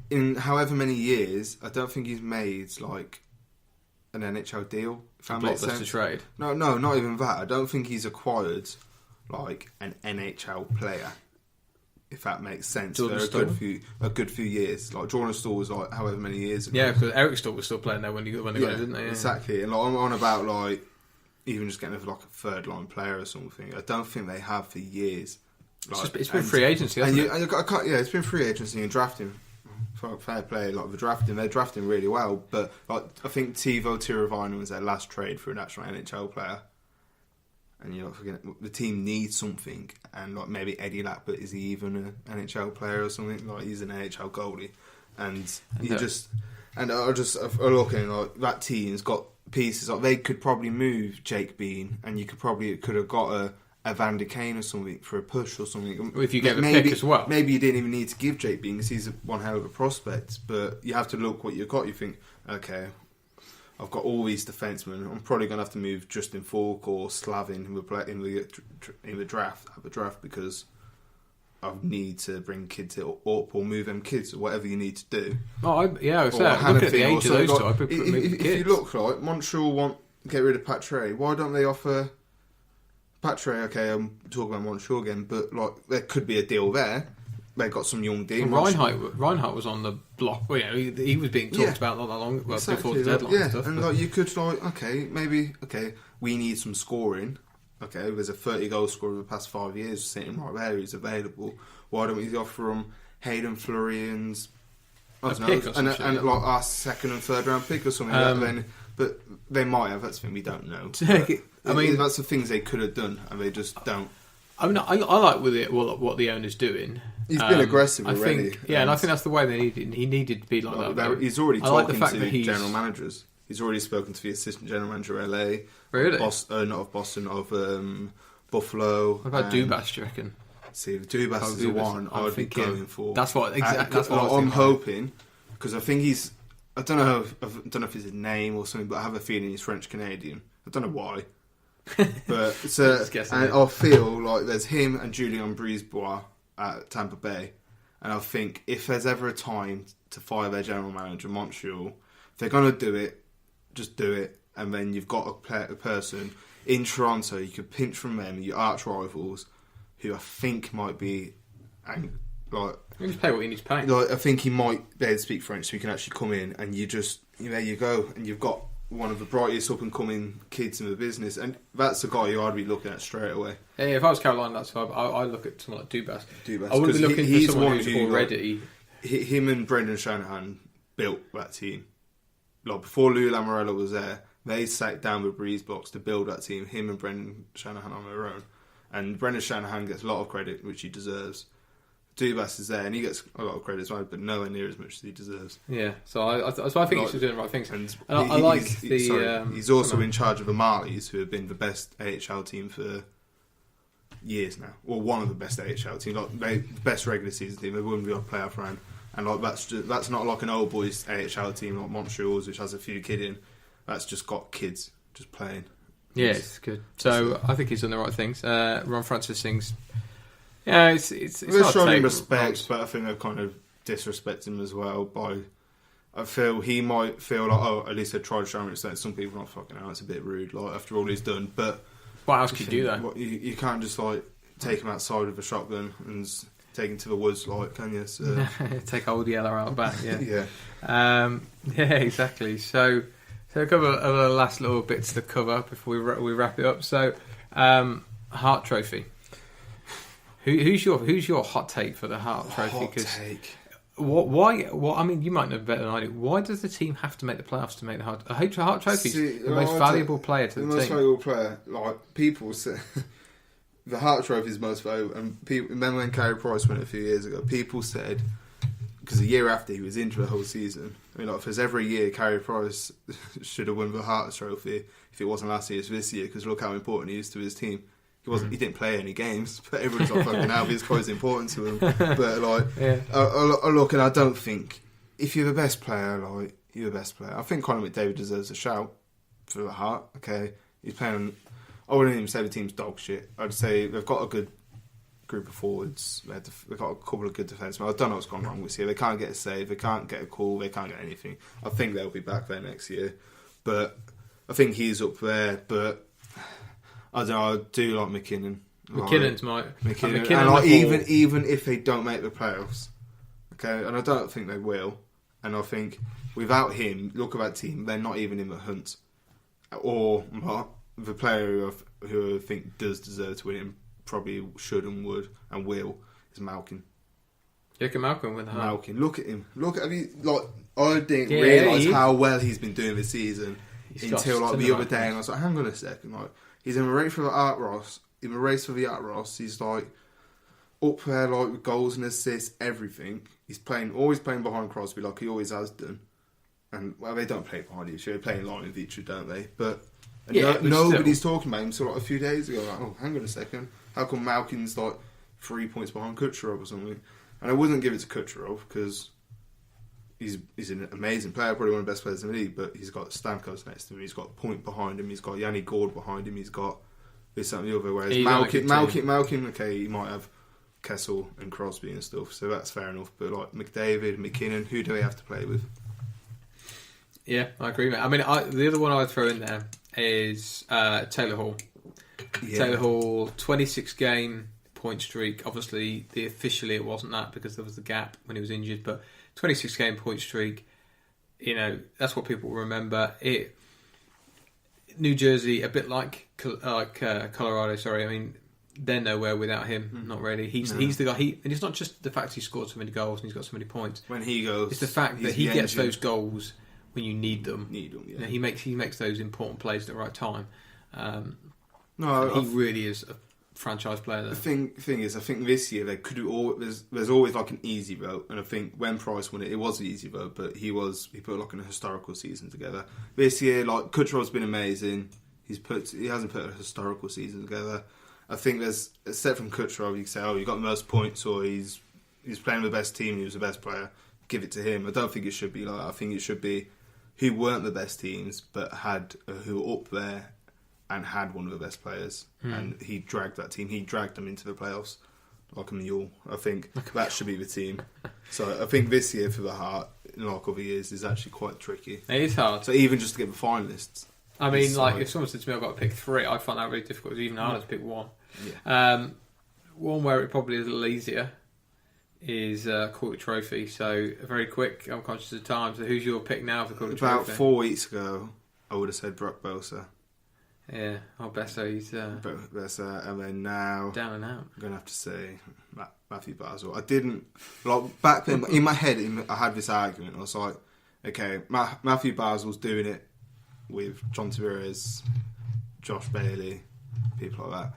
in however many years, I don't think he's made like an NHL deal. If that makes sense. Trade. No, not even that. I don't think he's acquired like an NHL player. If that makes sense, for a good few years. Like Jordan Staal was like however many years ago. Yeah, because Eric Staal was still playing there when they got it, didn't they? Yeah. Exactly. And like, I'm on about like even just getting like a third line player or something. I don't think they have for years. Like, it's been free agency, hasn't it? It's been free agency and drafting. Fair play, like they're drafting really well. But like I think Teuvo Teravainen was their last trade for an actual NHL player. And you're not forgetting, the team needs something, and like maybe Eddie Lackbert, is he even an NHL player or something? Like he's an NHL goalie, and I'm looking like that team's got pieces. Like they could probably move Jake Bean, and you could have got a Van de Kane or something for a push or something. If you gave a pick as well, maybe you didn't even need to give Jake Bean because he's one hell of a prospect. But you have to look what you've got. You think, okay, I've got all these defensemen. I'm probably going to have to move Justin Falk or Slavin in the draft because I need to bring kids up or move them kids or whatever you need to do. Oh, looking at the age of those two, I put if you look, right, Montreal want to get rid of Patre. Why don't they offer Patre? Okay, I'm talking about Montreal again, but like there could be a deal there. They got some young D. Reinhart was on the block. Well, he was being talked about not that long before the deadline. Yeah, and stuff. And like you could we need some scoring. Okay, there's a 30-goal scorer of the past 5 years sitting right there. He's available. Why don't we offer him Hayden Fleury and like our second and third round pick or something? But they might have. That's the thing we don't know. I mean, that's the things they could have done, and they just don't. I mean, I like what the owner's doing. He's been aggressive already. And I think that's the way they needed. He needed to be like that. He's already talking to general managers. He's already spoken to the assistant general manager of LA. Really? Not of Boston, of Buffalo. What about Dubas, do you reckon? See, if Dubas is the one I'd be going for. That's what I'm hoping, because I think he's. I don't know if it's his name or something, but I have a feeling he's French Canadian. I don't know why. But and I feel like there's him and Julien Brisebois at Tampa Bay, and I think if there's ever a time to fire their general manager, Montreal, if they're gonna do it, just do it, and then you've got a person in Toronto you could pinch from them, your arch rivals, who I think might be, like. You just pay what you need to pay. Like, I think he might be able to speak French, so he can actually come in, and there you go, and you've got one of the brightest up and coming kids in the business, and that's the guy who I'd be looking at straight away. Hey, if I was Carolina, that's why I'd look at someone like Dubas. I wouldn't be looking for someone who's already. Him and Brendan Shanahan built that team. Like before Lou Lamoriello was there, they sat down with Breeze Blocks to build that team. Him and Brendan Shanahan on their own, and Brendan Shanahan gets a lot of credit, which he deserves. Dubas is there, and he gets a lot of credit as well, but nowhere near as much as he deserves. Yeah, so I think he's doing the right things. And I like he's also in charge of the Marlies, who have been the best AHL team for years now. Well, one of the best AHL teams, like the best regular season team. They wouldn't be on playoff round, and like that's not like an old boys AHL team like Montreal's, which has a few kids in. That's just got kids just playing. Yeah, it's good. So I think he's done the right things. Ron Francis sings. Yeah, it's they're hard showing to him take respect, but I think they're kind of disrespect him as well. By I feel he might feel like, oh, at least they tried showing respect. Some people are not fucking out. It's a bit rude, like after all he's done. But what else could you do though? You can't just like take him outside with a shotgun and take him to the woods, like, can you? So. Take old Yeller out back. Yeah, yeah, yeah, exactly. So a couple of other last little bits to cover before we wrap it up. So, Hart Trophy. Who's your hot take for the Hart Trophy? Hot take. Why? I mean, you might know better than I do. Why does the team have to make the playoffs to make the Hart Trophy? The most valuable player to the team. The most valuable player, like people say, the Hart Trophy is the most valuable. And people remember when Carey Price won it a few years ago? People said because the year after he was injured the whole season. I mean, like if there's every year Carey Price should have won the Hart Trophy if it wasn't last year, it's this year. Because look how important he is to his team. He didn't play any games, but everyone's like fucking hell, he's quite important to him. But like, yeah. I look and I don't think if you're the best player, like you're the best player. I think Conor McDavid deserves a shout for the Hart. Okay, he's playing. I wouldn't even say the team's dog shit. I'd say they've got a good group of forwards. They've got a couple of good defensemen. I don't know what's gone wrong this year. They can't get a save. They can't get a call. They can't get anything. I think they'll be back there next year. But I think he's up there. But I don't know. I do like McKinnon. McKinnon's McKinnon. And like, even if they don't make the playoffs, okay, and I don't think they will. And I think without him, look at that team. They're not even in the hunt. Or the player who I think does deserve to win it, probably should and would and will, is Malkin. Malkin with Hart. Malkin. Look at him. I didn't realise how well he's been doing this season until like the other day, and I was like, hang on a second, like. He's in a race for the Art Ross. In a race for the Art Ross, he's like up there, like with goals and assists, everything. He's always playing behind Crosby, like he always has done. And well, they don't play behind each other; they play in line with each other, don't they? But nobody's talking about him. So like a few days ago, like, oh, hang on a second, how come Malkin's like 3 points behind Kucherov or something? And I wouldn't give it to Kucherov because he's an amazing player, probably one of the best players in the league, but he's got Stamkos next to him, he's got Point behind him, he's got Yanni Gord behind him, he's got this, that and the other, whereas Malkin, okay, he might have Kessel and Crosby and stuff, so that's fair enough, but like McDavid, McKinnon, who do they have to play with? Yeah, I agree, mate. I mean, the other one I would throw in there is Taylor Hall. Yeah. Taylor Hall, 26-game point streak. Obviously, officially it wasn't that because there was the gap when he was injured, but 26-game point streak, that's what people remember. New Jersey, a bit like Colorado. Sorry, I mean they're nowhere without him. Not really. He's the guy. And it's not just the fact he scored so many goals and he's got so many points. When he goes, it's the fact that he gets those goals when you need them. Yeah. He makes those important plays at the right time. He really is a franchise player there. The thing is, I think this year there's always like an easy vote, and I think when Price won it was an easy vote, but he put like a historical season together. This year, like Kucherov's been amazing. He hasn't put a historical season together. I think there's, except from Kucherov, you can say, oh, you got the most points, or he's playing the best team, he was the best player. Give it to him. I don't think it should be like that. I think it should be who weren't the best teams, but who were up there and had one of the best players, and he dragged that team. He dragged them into the playoffs like a mule. I think that should be the team. So I think this year for the Hart, in like other years, is actually quite tricky. It is hard. So even just to get the finalists. I mean, if someone said to me I've got to pick 3, I'd find that really difficult. It's even harder to pick 1. Yeah. One where it probably is a little easier is Calder Trophy. So very quick, I'm conscious of time. So who's your pick now for Calder Trophy? About 4 weeks ago, I would have said Brock Bosa. Yeah, Besso, he's... Besso, and then now... Down and out. I'm going to have to say Matthew Barzal. I didn't... Like, back then, in my head, I had this argument. I was like, okay, Matthew Barzal's doing it with John Tavares, Josh Bailey, people like that.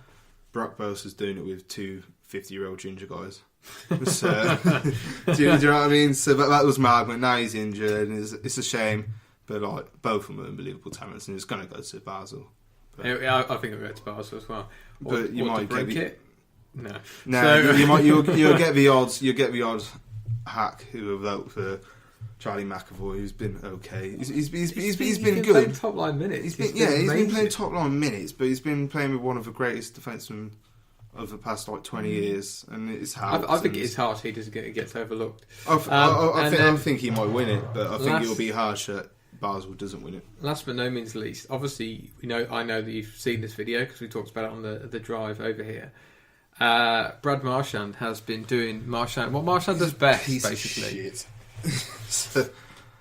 Brock Bosa's doing it with 2 50-year-old ginger guys. So, do you know what I mean? So that was my argument. Now he's injured, and it's a shame. But like both of them are unbelievable talents, and it's going to go to Basel. But, I think it'll go to Basel as well. But you might get it. No, so, you'll get the odds. You'll get the odd hack who will vote for Charlie McAvoy, who's been okay. He's been good. Playing top line minutes. He's been playing top line minutes, but he's been playing with one of the greatest defensemen of the past 20 years, and it's Hart. I think it's Hart. He doesn't gets overlooked. I think he might win it, but I think it'll be harsh that Basel doesn't win it. Last but no means least, obviously, I know that you've seen this video because we talked about it on the drive over here. Brad Marchand has been doing what Marchand does best, basically. So,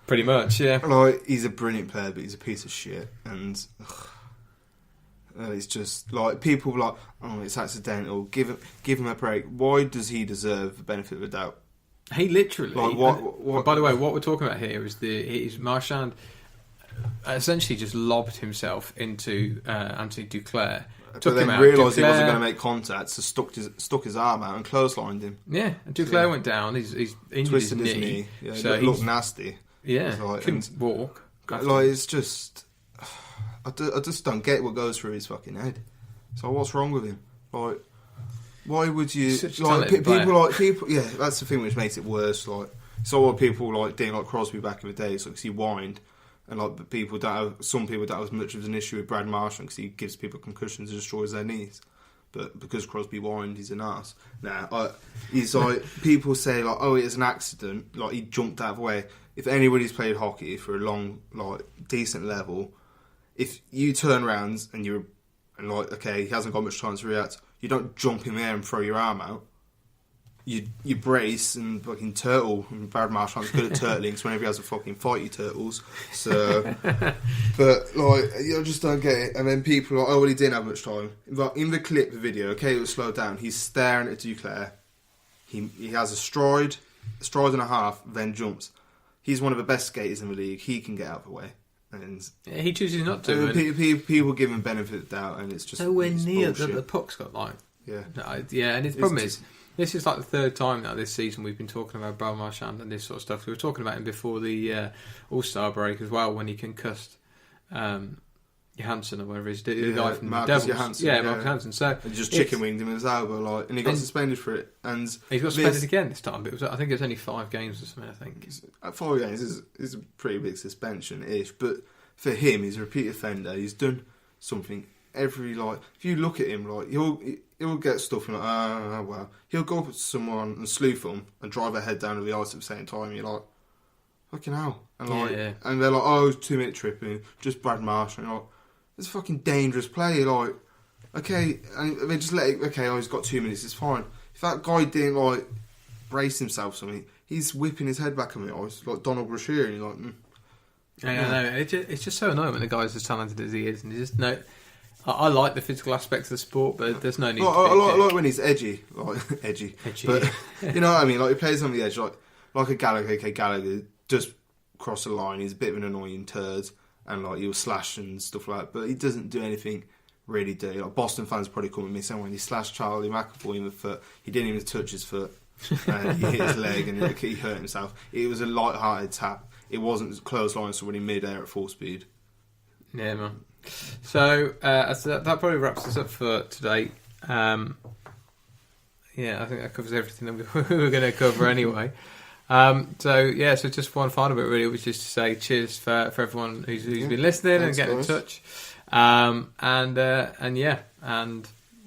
pretty much, yeah. Like, he's a brilliant player, but he's a piece of shit, and it's just like people like, oh, it's accidental. Give him a break. Why does he deserve the benefit of the doubt? He literally. Like, what? By the way, what we're talking about here is Marchand essentially just lobbed himself into Anthony Duclair. But then realised he wasn't going to make contact, so stuck his arm out and clotheslined him. Yeah, and Duclair went down. He's injured twisted his knee. Yeah, so it looked nasty. Yeah, couldn't walk. Like, it's just, I just don't get what goes through his fucking head. So what's wrong with him? Like, why would you people? Yeah, that's the thing which makes it worse. Like, so what people like doing like Crosby back in the day, so because he whined. And like some people don't have as much of an issue with Brad Marchand because he gives people concussions and destroys their knees. But because Crosby whined, he's an arse. Now, he's like, people say like, oh, it was an accident. Like, he jumped out of the way. If anybody's played hockey for a long, like, decent level, if you turn around and like, okay, he hasn't got much time to react, you don't jump in there and throw your arm out. You brace and fucking turtle, and Brad Marchand's good at turtling, so whenever he has a fucking fight, he turtles. So, but like, I just don't get it. And then people are like, oh, well, he didn't have much time. But in the clip, the video, okay, it was slowed down. He's staring at Duclair. He has a stride and a half, then jumps. He's one of the best skaters in the league. He can get out of the way. And he chooses not to. People give him benefit of the doubt, and it's just nowhere near the puck's got line. Yeah, and the problem is. This is like the third time now this season we've been talking about Brad Marchand and this sort of stuff. We were talking about him before the All-Star break as well, when he concussed Johansson or whatever he's the guy from the Devils. Marcus Johansson. So and just chicken winged him in his elbow, and he got suspended for it. And he's got suspended again this time. But I think it was only 5 games or something. I think 5 games is a pretty big suspension-ish. But for him, he's a repeat offender. He's done something every if you look at him, he'll get stuff and well, he'll go up to someone and sleuth them and drive their head down to the ice at the same time. You're like, fucking hell. And and they're like, oh, it's 2-minute tripping, just Brad Marchand. You're like, it's a fucking dangerous play. Like, okay, and they just let it, okay, he's got 2 minutes, it's fine. If that guy didn't brace himself or something, he's whipping his head back on the ice like Donald Brashear, and you're like, I know. It's just so annoying when the guy's as talented as he is, and just no. I like the physical aspects of the sport, but there's no need. I like when he's edgy, edgy. But you know what I mean? Like, he plays on the edge, like a Gallagher. Okay, Gallagher just cross the line. He's a bit of an annoying turd, and he'll slash and stuff like that. But he doesn't do anything really dirty. Like, Boston fans probably come with me saying when he slashed Charlie McAvoy in the foot, he didn't even touch his foot, and he hit his leg and he hurt himself. It was a light-hearted tap. It wasn't clothesline somebody mid-air at full speed. Yeah, man. So that probably wraps us up for today. I think that covers everything that we were going to cover anyway. So just one final bit really, which is to say cheers for everyone who's been listening and getting in touch. And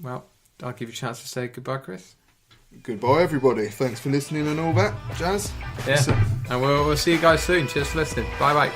well, I'll give you a chance to say goodbye, Chris. Goodbye, everybody. Thanks for listening and all that jazz. Yeah, and we'll see you guys soon. Cheers for listening. Bye.